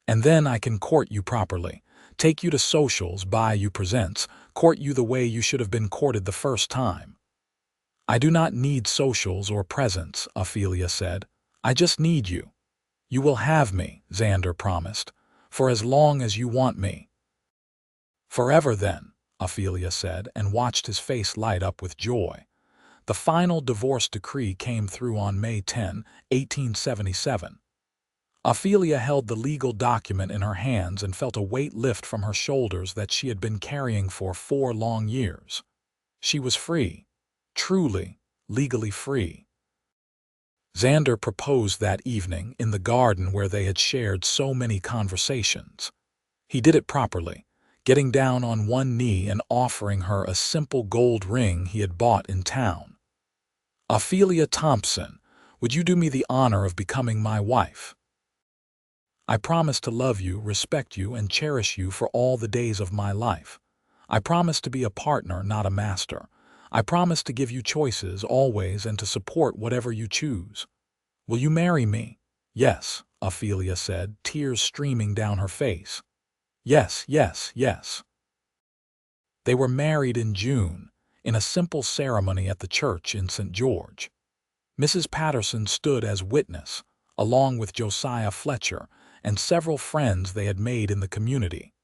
"And then I can court you properly, take you to socials, buy you presents, court you the way you should have been courted the first time." "I do not need socials or presents," Ophelia said. "I just need you." "You will have me," Xander promised, "for as long as you want me." "Forever then," Ophelia said, and watched his face light up with joy. The final divorce decree came through on May 10, 1877. Ophelia held the legal document in her hands and felt a weight lift from her shoulders that she had been carrying for 4 long years. She was free, truly, legally free. Xander proposed that evening in the garden where they had shared so many conversations. He did it properly, getting down on one knee and offering her a simple gold ring he had bought in town. "Ophelia Thompson, would you do me the honor of becoming my wife? I promise to love you, respect you, and cherish you for all the days of my life. I promise to be a partner, not a master. I promise to give you choices always and to support whatever you choose. Will you marry me?" "Yes," Ophelia said, tears streaming down her face. "Yes, yes, yes." They were married in June, in a simple ceremony at the church in St. George. Mrs. Patterson stood as witness, along with Josiah Fletcher and several friends they had made in the community.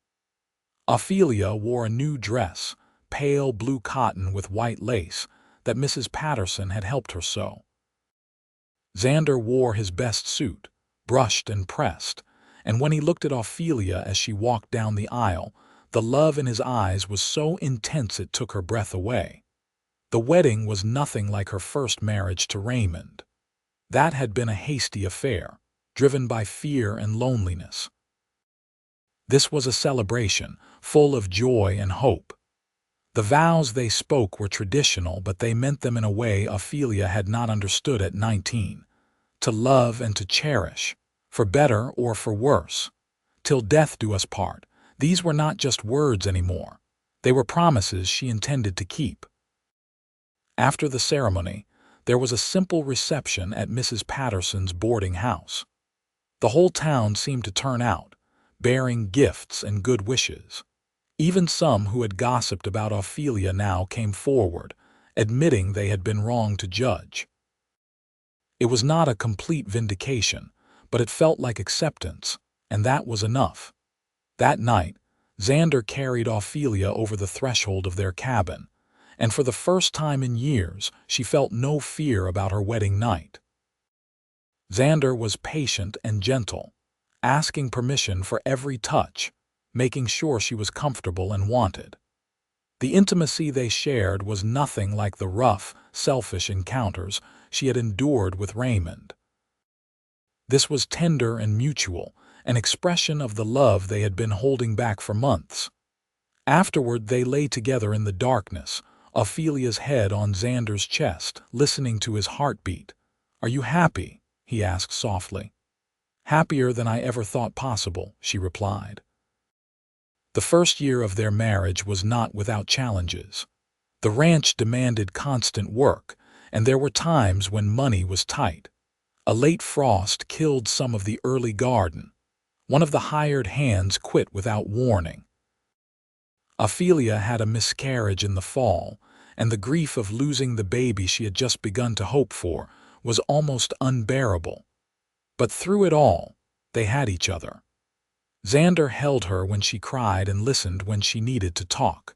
Ophelia wore a new dress, pale blue cotton with white lace, that Mrs. Patterson had helped her sew. Xander wore his best suit, brushed and pressed, and when he looked at Ophelia as she walked down the aisle, the love in his eyes was so intense it took her breath away. The wedding was nothing like her first marriage to Raymond. That had been a hasty affair, driven by fear and loneliness. This was a celebration, full of joy and hope. The vows they spoke were traditional, but they meant them in a way Ophelia had not understood at 19. To love and to cherish, for better or for worse. "Till death do us part." These were not just words anymore. They were promises she intended to keep. After the ceremony, there was a simple reception at Mrs. Patterson's boarding house. The whole town seemed to turn out, bearing gifts and good wishes. Even some who had gossiped about Ophelia now came forward, admitting they had been wrong to judge. It was not a complete vindication, but it felt like acceptance, and that was enough. That night, Xander carried Ophelia over the threshold of their cabin, and for the first time in years, she felt no fear about her wedding night. Xander was patient and gentle, asking permission for every touch, making sure she was comfortable and wanted. The intimacy they shared was nothing like the rough, selfish encounters she had endured with Raymond. This was tender and mutual, an expression of the love they had been holding back for months. Afterward, they lay together in the darkness, Ophelia's head on Xander's chest, listening to his heartbeat. "Are you happy?" he asked softly. "Happier than I ever thought possible," she replied. The first year of their marriage was not without challenges. The ranch demanded constant work, and there were times when money was tight. A late frost killed some of the early garden. One of the hired hands quit without warning. Ophelia had a miscarriage in the fall, and the grief of losing the baby she had just begun to hope for was almost unbearable. But through it all, they had each other. Xander held her when she cried and listened when she needed to talk.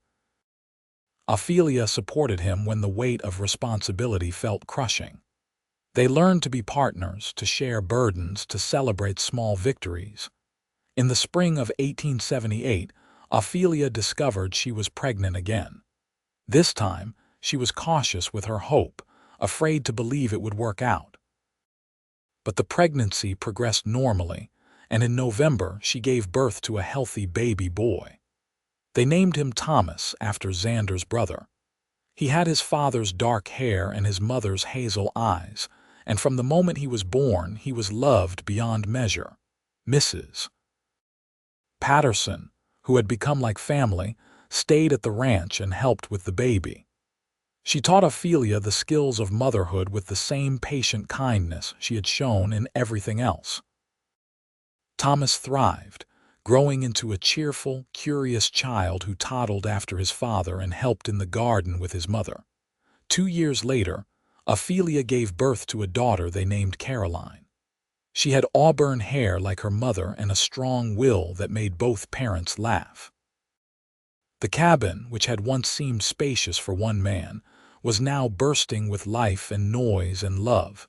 Ophelia supported him when the weight of responsibility felt crushing. They learned to be partners, to share burdens, to celebrate small victories. In the spring of 1878, Ophelia discovered she was pregnant again. This time, she was cautious with her hope, afraid to believe it would work out. But the pregnancy progressed normally, and in November she gave birth to a healthy baby boy. They named him Thomas after Xander's brother. He had his father's dark hair and his mother's hazel eyes, and from the moment he was born, he was loved beyond measure. Mrs. Patterson, who had become like family, stayed at the ranch and helped with the baby. She taught Ophelia the skills of motherhood with the same patient kindness she had shown in everything else. Thomas thrived, growing into a cheerful, curious child who toddled after his father and helped in the garden with his mother. 2 years later, Ophelia gave birth to a daughter they named Caroline. She had auburn hair like her mother and a strong will that made both parents laugh. The cabin, which had once seemed spacious for one man, was now bursting with life and noise and love.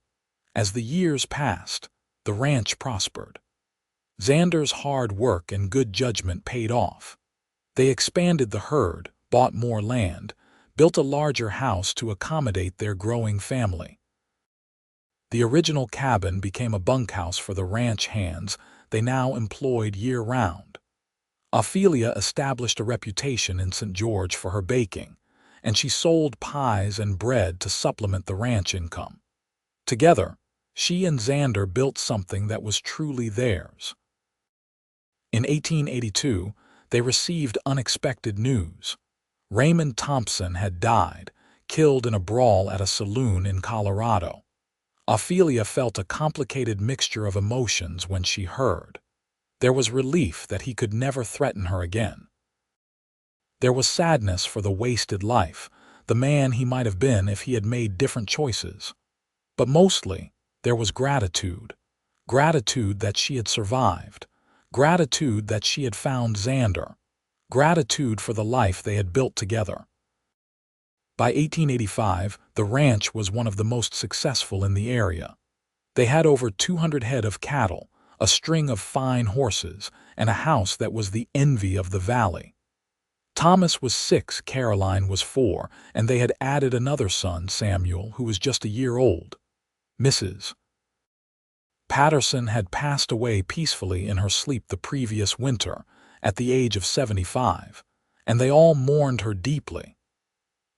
As the years passed, the ranch prospered. Xander's hard work and good judgment paid off. They expanded the herd, bought more land, built a larger house to accommodate their growing family. The original cabin became a bunkhouse for the ranch hands they now employed year-round. Ophelia established a reputation in St. George for her baking, and she sold pies and bread to supplement the ranch income. Together, she and Xander built something that was truly theirs. In 1882, they received unexpected news. Raymond Thompson had died, killed in a brawl at a saloon in Colorado. Ophelia felt a complicated mixture of emotions when she heard. There was relief that he could never threaten her again. There was sadness for the wasted life, the man he might have been if he had made different choices. But mostly, there was gratitude. Gratitude that she had survived. Gratitude that she had found Xander. Gratitude for the life they had built together. By 1885, the ranch was one of the most successful in the area. They had over 200 head of cattle, a string of fine horses, and a house that was the envy of the valley. Thomas was 6, Caroline was 4, and they had added another son, Samuel, who was just a year old. Mrs. Patterson had passed away peacefully in her sleep the previous winter, at the age of 75, and they all mourned her deeply.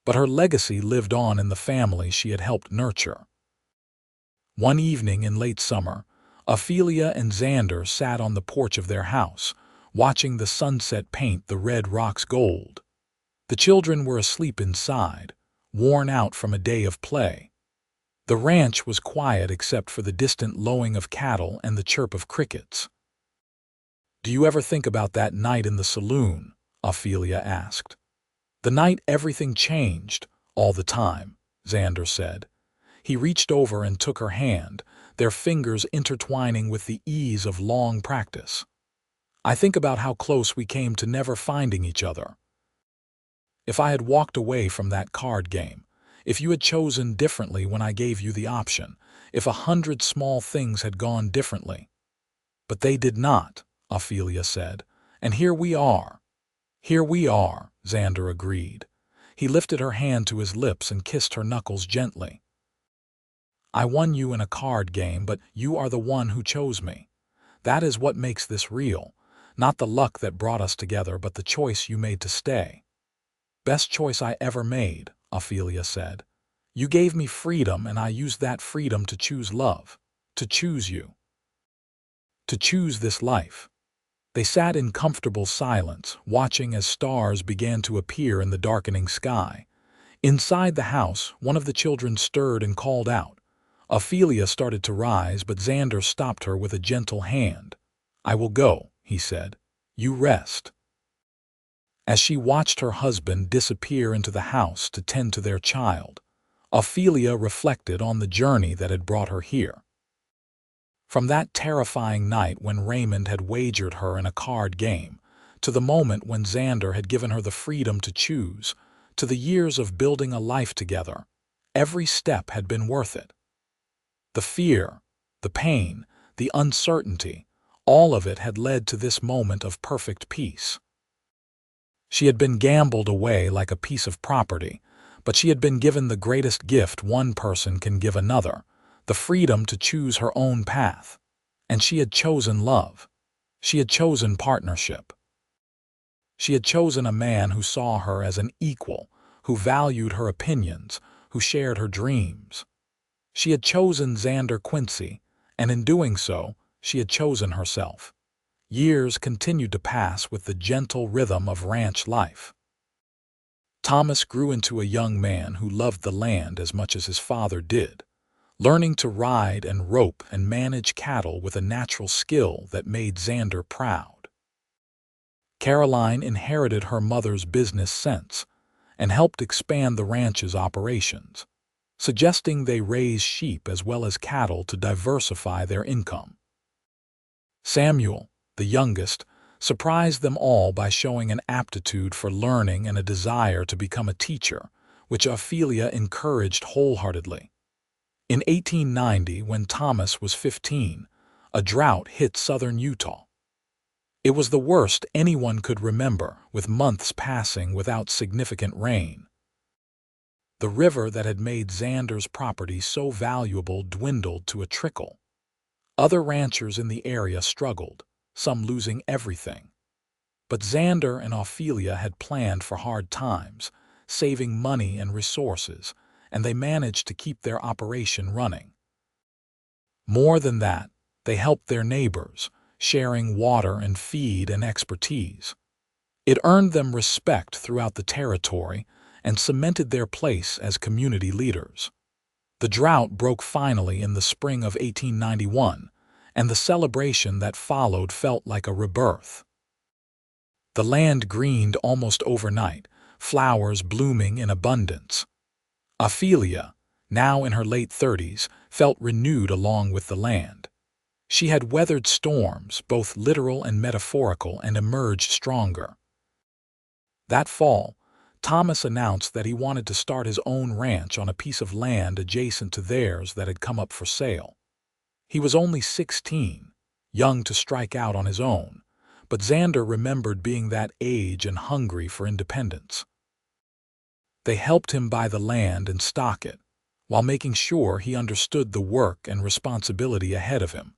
But her legacy lived on in the family she had helped nurture. One evening in late summer, Ophelia and Xander sat on the porch of their house, watching the sunset paint the red rocks gold. The children were asleep inside, worn out from a day of play. The ranch was quiet except for the distant lowing of cattle and the chirp of crickets. "Do you ever think about that night in the saloon?" Ophelia asked. "The night everything changed, all the time," Xander said. He reached over and took her hand, their fingers intertwining with the ease of long practice. "I think about how close we came to never finding each other. If I had walked away from that card game, if you had chosen differently when I gave you the option, if 100 small things had gone differently. But they did not," Ophelia said, "and here we are." "Here we are," Xander agreed. He lifted her hand to his lips and kissed her knuckles gently. I won you in a card game, but you are the one who chose me. That is what makes this real. Not the luck that brought us together, but the choice you made to stay." "Best choice I ever made," Ophelia said. "You gave me freedom, and I used that freedom to choose love, to choose you, to choose this life." They sat in comfortable silence, watching as stars began to appear in the darkening sky. Inside the house, one of the children stirred and called out. Ophelia started to rise, but Xander stopped her with a gentle hand. "I will go," he said. "You rest." As she watched her husband disappear into the house to tend to their child, Ophelia reflected on the journey that had brought her here. From that terrifying night when Raymond had wagered her in a card game, to the moment when Xander had given her the freedom to choose, to the years of building a life together, every step had been worth it. The fear, the pain, the uncertainty, all of it had led to this moment of perfect peace. She had been gambled away like a piece of property, but she had been given the greatest gift one person can give another, the freedom to choose her own path. And she had chosen love. She had chosen partnership. She had chosen a man who saw her as an equal, who valued her opinions, who shared her dreams. She had chosen Xander Quincy, and in doing so, she had chosen herself. Years continued to pass with the gentle rhythm of ranch life. Thomas grew into a young man who loved the land as much as his father did, learning to ride and rope and manage cattle with a natural skill that made Xander proud. Caroline inherited her mother's business sense and helped expand the ranch's operations, suggesting they raise sheep as well as cattle to diversify their income. Samuel, the youngest, surprised them all by showing an aptitude for learning and a desire to become a teacher, which Ophelia encouraged wholeheartedly. In 1890, when Thomas was 15, a drought hit southern Utah. It was the worst anyone could remember, with months passing without significant rain. The river that had made Xander's property so valuable dwindled to a trickle. Other ranchers in the area struggled, some losing everything. But Xander and Ophelia had planned for hard times, saving money and resources, and they managed to keep their operation running. More than that, they helped their neighbors, sharing water and feed and expertise. It earned them respect throughout the territory and cemented their place as community leaders. The drought broke finally in the spring of 1891, and the celebration that followed felt like a rebirth. The land greened almost overnight, flowers blooming in abundance. Ophelia, now in her late 30s, felt renewed along with the land. She had weathered storms, both literal and metaphorical, and emerged stronger. That fall, Thomas announced that he wanted to start his own ranch on a piece of land adjacent to theirs that had come up for sale. He was only 16, young to strike out on his own, but Xander remembered being that age and hungry for independence. They helped him buy the land and stock it, while making sure he understood the work and responsibility ahead of him.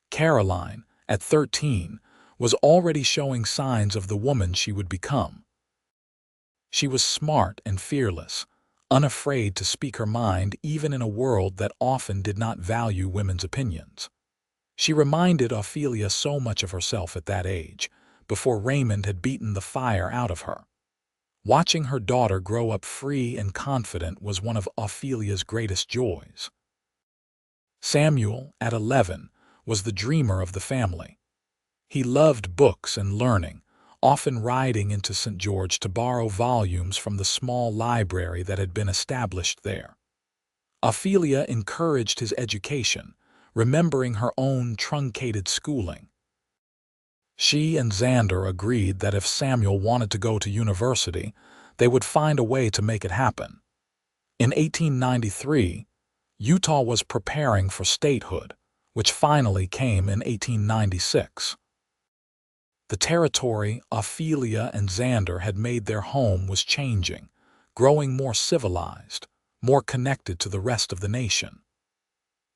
Caroline, at 13, was already showing signs of the woman she would become. She was smart and fearless, unafraid to speak her mind even in a world that often did not value women's opinions. She reminded Ophelia so much of herself at that age, before Raymond had beaten the fire out of her. Watching her daughter grow up free and confident was one of Ophelia's greatest joys. Samuel, at 11, was the dreamer of the family. He loved books and learning, often riding into St. George to borrow volumes from the small library that had been established there. Ophelia encouraged his education, remembering her own truncated schooling. She and Xander agreed that if Samuel wanted to go to university, they would find a way to make it happen. In 1893, Utah was preparing for statehood, which finally came in 1896. The territory Ophelia and Xander had made their home was changing, growing more civilized, more connected to the rest of the nation.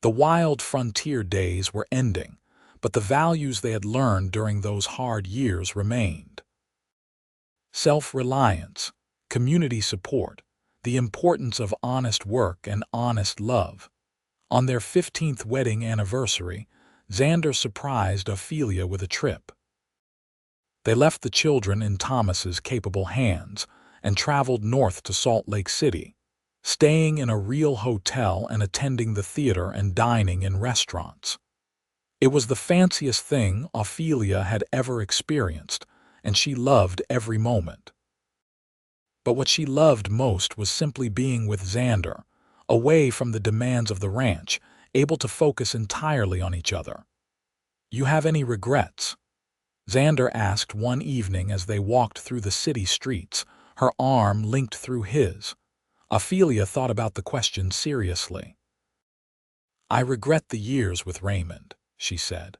The wild frontier days were ending, but the values they had learned during those hard years remained. Self-reliance, community support, the importance of honest work and honest love. On their 15th wedding anniversary, Xander surprised Ophelia with a trip. They left the children in Thomas's capable hands and traveled north to Salt Lake City, staying in a real hotel and attending the theater and dining in restaurants. It was the fanciest thing Ophelia had ever experienced, and she loved every moment. But what she loved most was simply being with Xander, away from the demands of the ranch, able to focus entirely on each other. "You have any regrets?" Xander asked one evening as they walked through the city streets, her arm linked through his. Ophelia thought about the question seriously. "I regret the years with Raymond," she said.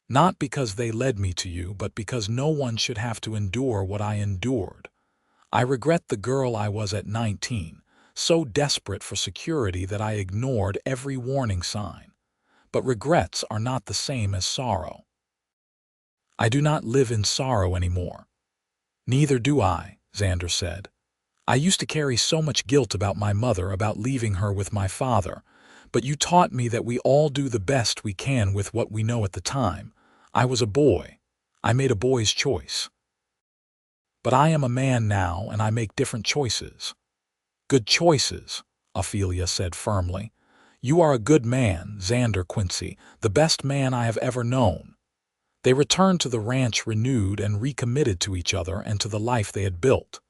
"Not because they led me to you, but because no one should have to endure what I endured. I regret the girl I was at 19, so desperate for security that I ignored every warning sign. But regrets are not the same as sorrow. I do not live in sorrow anymore." "Neither do I," Xander said. "I used to carry so much guilt about my mother, about leaving her with my father, but you taught me that we all do the best we can with what we know at the time. I was a boy. I made a boy's choice. But I am a man now, and I make different choices." "Good choices," Ophelia said firmly. "You are a good man, Xander Quincy, the best man I have ever known." They returned to the ranch renewed and recommitted to each other and to the life they had built.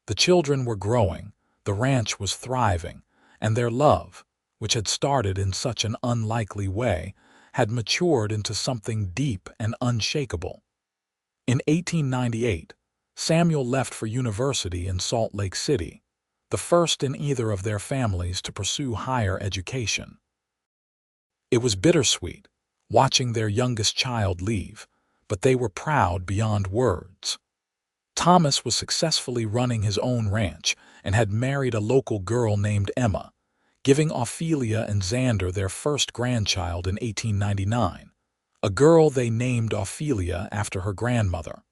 The children were growing, the ranch was thriving, and their love, which had started in such an unlikely way, had matured into something deep and unshakable. In 1898, Samuel left for university in Salt Lake City, the first in either of their families to pursue higher education. It was bittersweet, watching their youngest child leave, but they were proud beyond words. Thomas was successfully running his own ranch and had married a local girl named Emma, giving Ophelia and Xander their first grandchild in 1899, a girl they named Ophelia after her grandmother.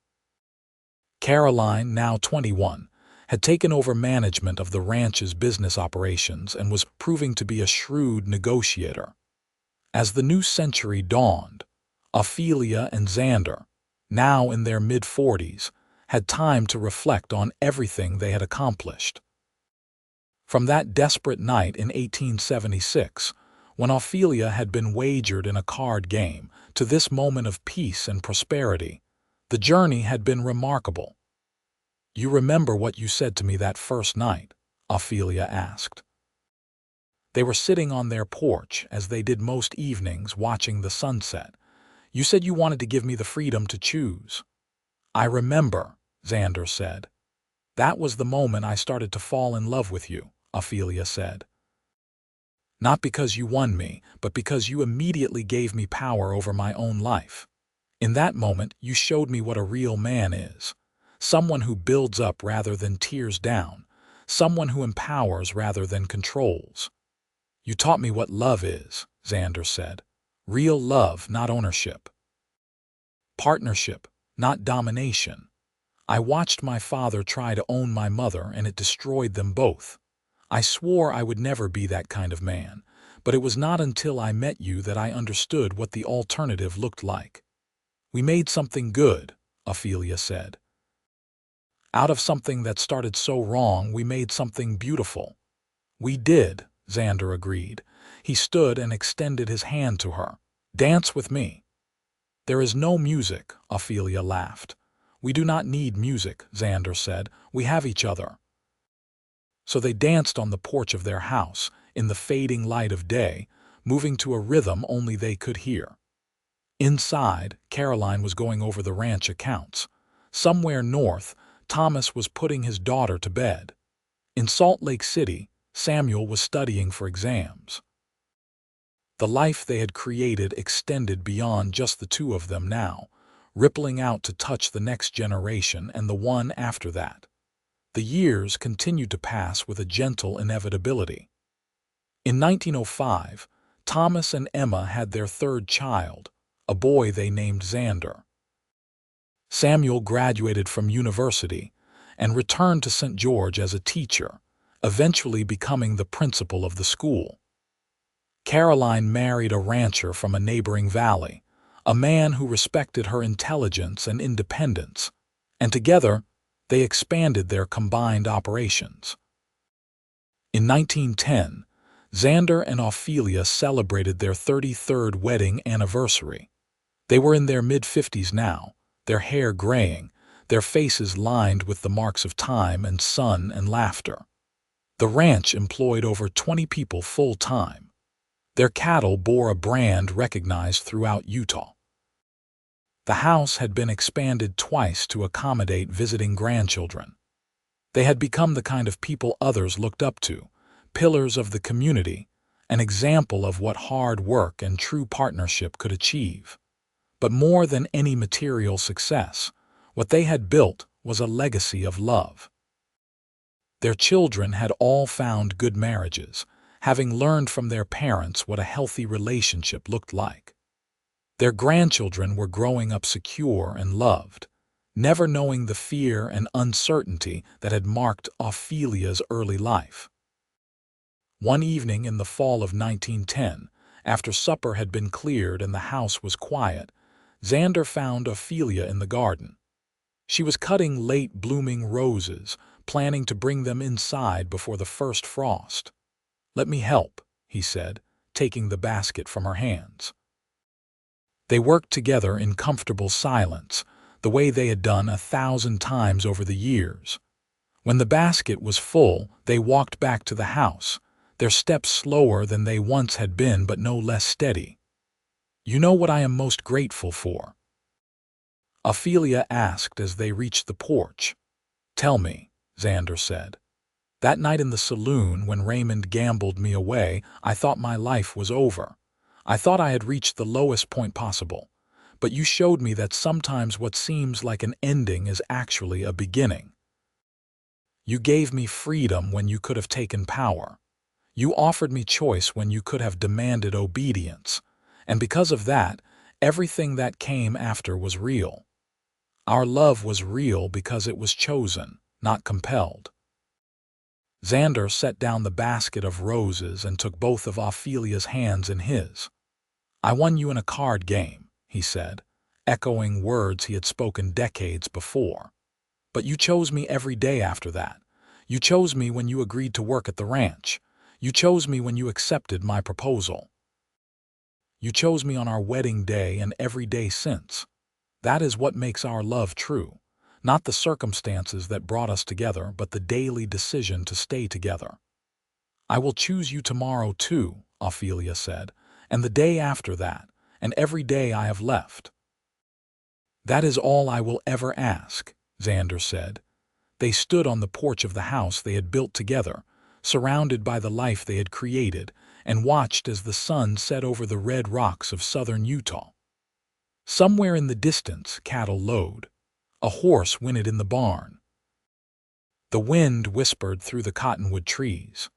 Caroline, now 21, had taken over management of the ranch's business operations and was proving to be a shrewd negotiator. As the new century dawned, Ophelia and Xander, now in their mid-40s, had time to reflect on everything they had accomplished. From that desperate night in 1876, when Ophelia had been wagered in a card game, to this moment of peace and prosperity, the journey had been remarkable. "You remember what you said to me that first night?" Ophelia asked. They were sitting on their porch, as they did most evenings, watching the sunset. "You said you wanted to give me the freedom to choose." "I remember," Xander said. "That was the moment I started to fall in love with you," Ophelia said. "Not because you won me, but because you immediately gave me power over my own life. In that moment, you showed me what a real man is. Someone who builds up rather than tears down. Someone who empowers rather than controls. You taught me what love is," Xander said. "Real love, not ownership. Partnership, not domination. I watched my father try to own my mother, and it destroyed them both. I swore I would never be that kind of man, but it was not until I met you that I understood what the alternative looked like." "We made something good," Ophelia said. "Out of something that started so wrong, we made something beautiful." "We did," Xander agreed. He stood and extended his hand to her. "Dance with me." "There is no music," Ophelia laughed. "We do not need music," Xander said. "We have each other." So they danced on the porch of their house, in the fading light of day, moving to a rhythm only they could hear. Inside, Caroline was going over the ranch accounts. Somewhere north, Thomas was putting his daughter to bed. In Salt Lake City, Samuel was studying for exams. The life they had created extended beyond just the two of them now, rippling out to touch the next generation and the one after that. The years continued to pass with a gentle inevitability. In 1905, Thomas and Emma had their third child, a boy they named Xander. Samuel graduated from university and returned to St. George as a teacher, eventually becoming the principal of the school. Caroline married a rancher from a neighboring valley, a man who respected her intelligence and independence, and together they expanded their combined operations. In 1910, Xander and Ophelia celebrated their 33rd wedding anniversary. They were in their mid-50s now, their hair graying, their faces lined with the marks of time and sun and laughter. The ranch employed over 20 people full-time. Their cattle bore a brand recognized throughout Utah. The house had been expanded twice to accommodate visiting grandchildren. They had become the kind of people others looked up to, pillars of the community, an example of what hard work and true partnership could achieve. But more than any material success, what they had built was a legacy of love. Their children had all found good marriages, having learned from their parents what a healthy relationship looked like. Their grandchildren were growing up secure and loved, never knowing the fear and uncertainty that had marked Ophelia's early life. One evening in the fall of 1910, after supper had been cleared and the house was quiet, Xander found Ophelia in the garden. She was cutting late-blooming roses, planning to bring them inside before the first frost. "Let me help," he said, taking the basket from her hands. They worked together in comfortable silence, the way they had done 1,000 times over the years. When the basket was full, they walked back to the house, their steps slower than they once had been but no less steady. "You know what I am most grateful for?" Ophelia asked as they reached the porch. "Tell me," Xander said. "That night in the saloon when Raymond gambled me away, I thought my life was over. I thought I had reached the lowest point possible. But you showed me that sometimes what seems like an ending is actually a beginning. You gave me freedom when you could have taken power. You offered me choice when you could have demanded obedience. And because of that, everything that came after was real. Our love was real because it was chosen, not compelled." Xander set down the basket of roses and took both of Ophelia's hands in his. "I won you in a card game," he said, echoing words he had spoken decades before. "But you chose me every day after that. You chose me when you agreed to work at the ranch. You chose me when you accepted my proposal. You chose me on our wedding day and every day since. That is what makes our love true. Not the circumstances that brought us together, but the daily decision to stay together." "I will choose you tomorrow too," Ophelia said, "and the day after that, and every day I have left." "That is all I will ever ask," Xander said. They stood on the porch of the house they had built together, surrounded by the life they had created, and watched as the sun set over the red rocks of southern Utah. Somewhere in the distance, cattle lowed. A horse whinnied in the barn. The wind whispered through the cottonwood trees.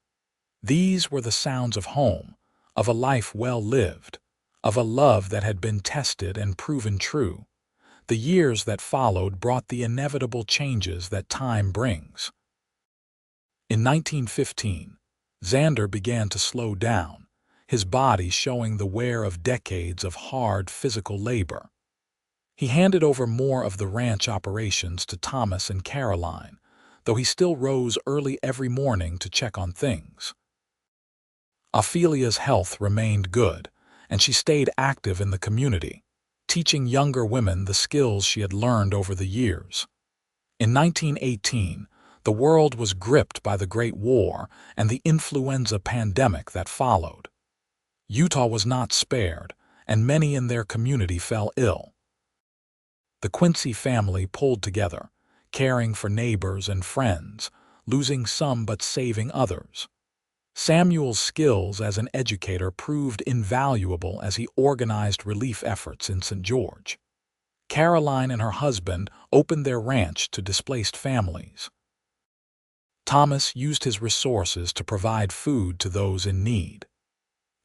These were the sounds of home, of a life well lived, of a love that had been tested and proven true. The years that followed brought the inevitable changes that time brings. In 1915, Xander began to slow down, his body showing the wear of decades of hard physical labor. He handed over more of the ranch operations to Thomas and Caroline, though he still rose early every morning to check on things. Ophelia's health remained good, and she stayed active in the community, teaching younger women the skills she had learned over the years. In 1918, the world was gripped by the Great War and the influenza pandemic that followed. Utah was not spared, and many in their community fell ill. The Quincy family pulled together, caring for neighbors and friends, losing some but saving others. Samuel's skills as an educator proved invaluable as he organized relief efforts in St. George. Caroline and her husband opened their ranch to displaced families. Thomas used his resources to provide food to those in need.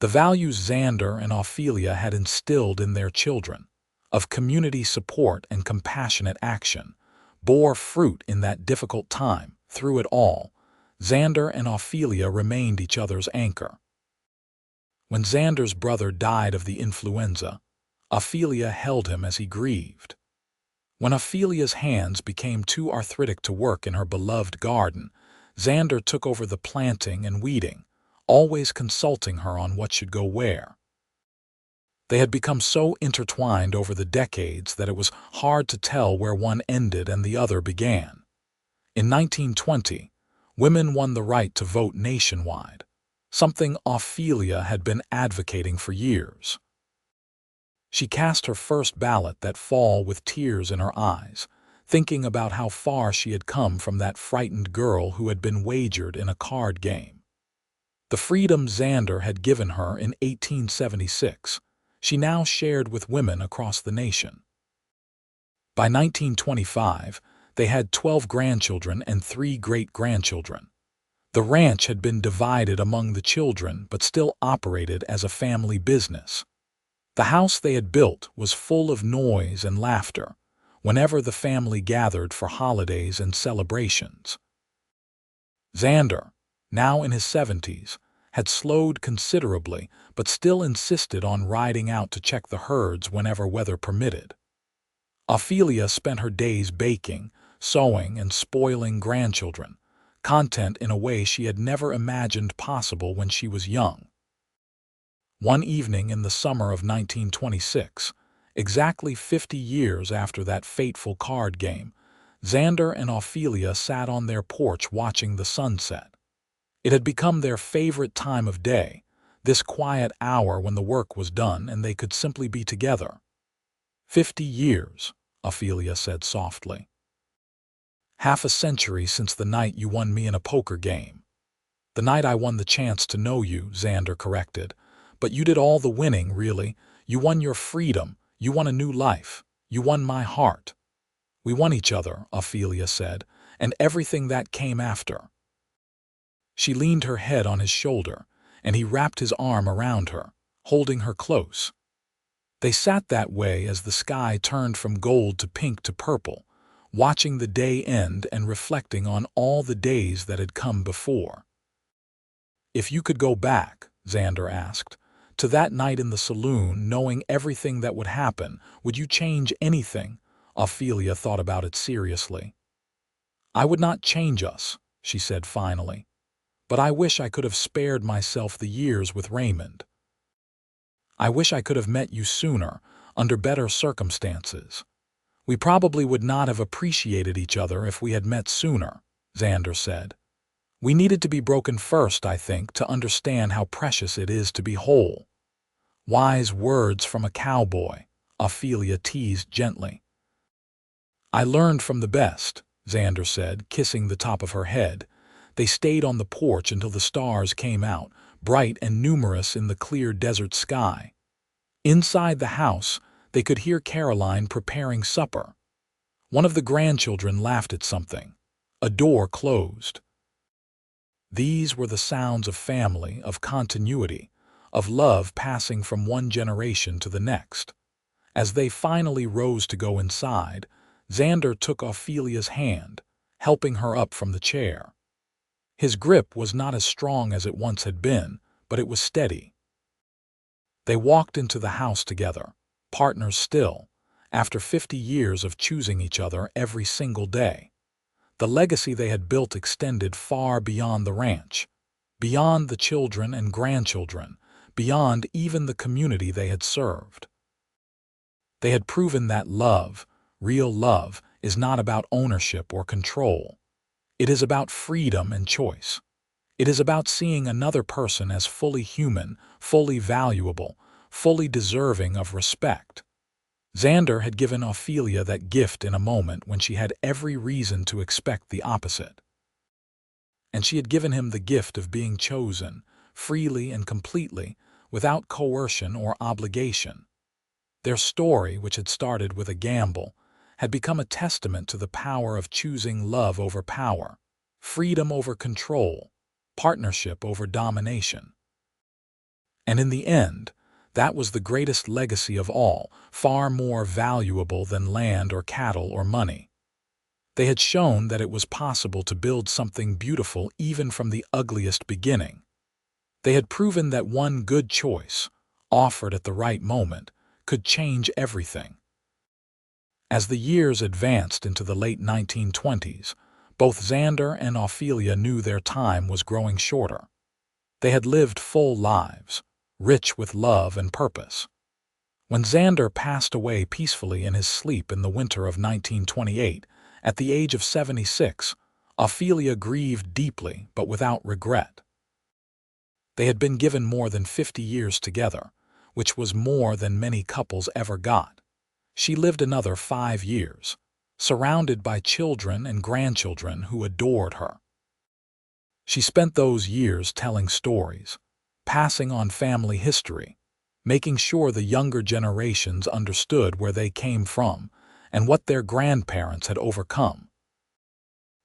The values Xander and Ophelia had instilled in their children, of community support and compassionate action, bore fruit in that difficult time. Through it all, Xander and Ophelia remained each other's anchor. When Xander's brother died of the influenza, Ophelia held him as he grieved. When Ophelia's hands became too arthritic to work in her beloved garden, Xander took over the planting and weeding, always consulting her on what should go where. They had become so intertwined over the decades that it was hard to tell where one ended and the other began. In 1920, women won the right to vote nationwide, something Ophelia had been advocating for years. She cast her first ballot that fall with tears in her eyes, thinking about how far she had come from that frightened girl who had been wagered in a card game. The freedom Xander had given her in 1876, she now shared with women across the nation. By 1925, they had 12 grandchildren and 3 great-grandchildren. The ranch had been divided among the children but still operated as a family business. The house they had built was full of noise and laughter whenever the family gathered for holidays and celebrations. Xander, now in his 70s, had slowed considerably but still insisted on riding out to check the herds whenever weather permitted. Ophelia spent her days baking, sewing, and spoiling grandchildren, content in a way she had never imagined possible when she was young. One evening in the summer of 1926, exactly 50 years after that fateful card game, Xander and Ophelia sat on their porch watching the sunset. It had become their favorite time of day, this quiet hour when the work was done and they could simply be together. 50 years, Ophelia said softly. Half a century since the night you won me in a poker game. The night I won the chance to know you, Xander corrected. But you did all the winning, really. You won your freedom. You won a new life. You won my heart. We won each other, Ophelia said, and everything that came after. She leaned her head on his shoulder, and he wrapped his arm around her, holding her close. They sat that way as the sky turned from gold to pink to purple, watching the day end and reflecting on all the days that had come before. If you could go back, Xander asked, to that night in the saloon, knowing everything that would happen, would you change anything? Ophelia thought about it seriously. I would not change us, she said finally. But I wish I could have spared myself the years with Raymond. I wish I could have met you sooner, under better circumstances. We probably would not have appreciated each other if we had met sooner, Xander said. We needed to be broken first, I think, to understand how precious it is to be whole. Wise words from a cowboy, Ophelia teased gently. I learned from the best, Xander said, kissing the top of her head. They stayed on the porch until the stars came out, bright and numerous in the clear desert sky. Inside the house, they could hear Caroline preparing supper. One of the grandchildren laughed at something. A door closed. These were the sounds of family, of continuity, of love passing from one generation to the next. As they finally rose to go inside, Xander took Ophelia's hand, helping her up from the chair. His grip was not as strong as it once had been, but it was steady. They walked into the house together, partners still, after 50 years of choosing each other every single day. The legacy they had built extended far beyond the ranch, beyond the children and grandchildren, beyond even the community they had served. They had proven that love, real love, is not about ownership or control. It is about freedom and choice. It is about seeing another person as fully human, fully valuable, fully deserving of respect. Xander had given Ophelia that gift in a moment when she had every reason to expect the opposite. And she had given him the gift of being chosen, freely and completely, without coercion or obligation. Their story, which had started with a gamble, had become a testament to the power of choosing love over power, freedom over control, partnership over domination. And in the end, that was the greatest legacy of all, far more valuable than land or cattle or money. They had shown that it was possible to build something beautiful even from the ugliest beginning. They had proven that one good choice, offered at the right moment, could change everything. As the years advanced into the late 1920s, both Xander and Ophelia knew their time was growing shorter. They had lived full lives, rich with love and purpose. When Xander passed away peacefully in his sleep in the winter of 1928, at the age of 76, Ophelia grieved deeply but without regret. They had been given more than 50 years together, which was more than many couples ever got. She lived another 5 years, surrounded by children and grandchildren who adored her. She spent those years telling stories, passing on family history, making sure the younger generations understood where they came from and what their grandparents had overcome.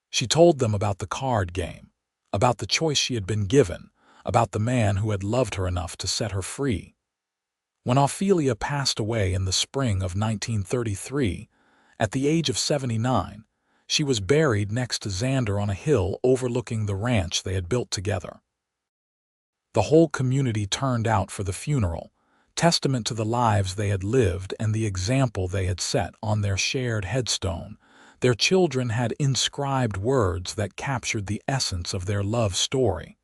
She told them about the card game, about the choice she had been given, about the man who had loved her enough to set her free. When Ophelia passed away in the spring of 1933, at the age of 79, she was buried next to Xander on a hill overlooking the ranch they had built together. The whole community turned out for the funeral, testament to the lives they had lived and the example they had set. On their shared headstone, their children had inscribed words that captured the essence of their love story.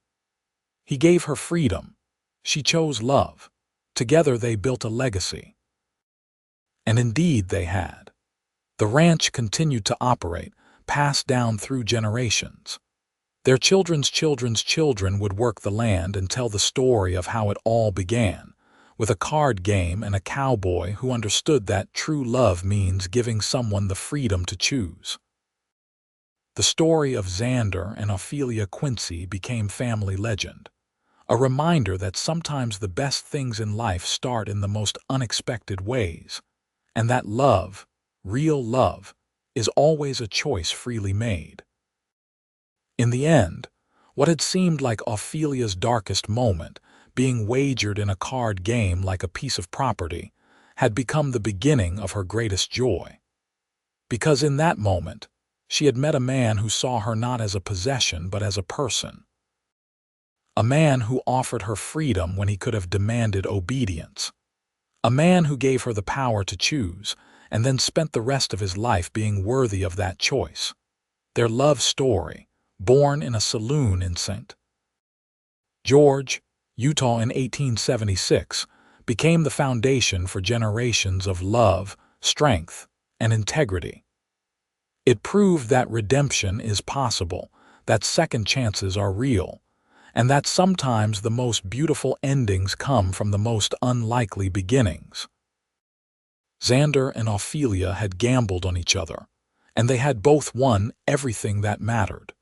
He gave her freedom. She chose love. Together they built a legacy. And indeed they had. The ranch continued to operate, passed down through generations. Their children's children's children would work the land and tell the story of how it all began, with a card game and a cowboy who understood that true love means giving someone the freedom to choose. The story of Xander and Ophelia Quincy became family legend, a reminder that sometimes the best things in life start in the most unexpected ways, and that love, real love, is always a choice freely made. In the end, what had seemed like Ophelia's darkest moment, being wagered in a card game like a piece of property, had become the beginning of her greatest joy. Because in that moment, she had met a man who saw her not as a possession but as a person. A man who offered her freedom when he could have demanded obedience. A man who gave her the power to choose, and then spent the rest of his life being worthy of that choice. Their love story, born in a saloon in St. George, Utah in 1876, became the foundation for generations of love, strength, and integrity. It proved that redemption is possible, that second chances are real, and that sometimes the most beautiful endings come from the most unlikely beginnings. Xander and Ophelia had gambled on each other, and they had both won everything that mattered.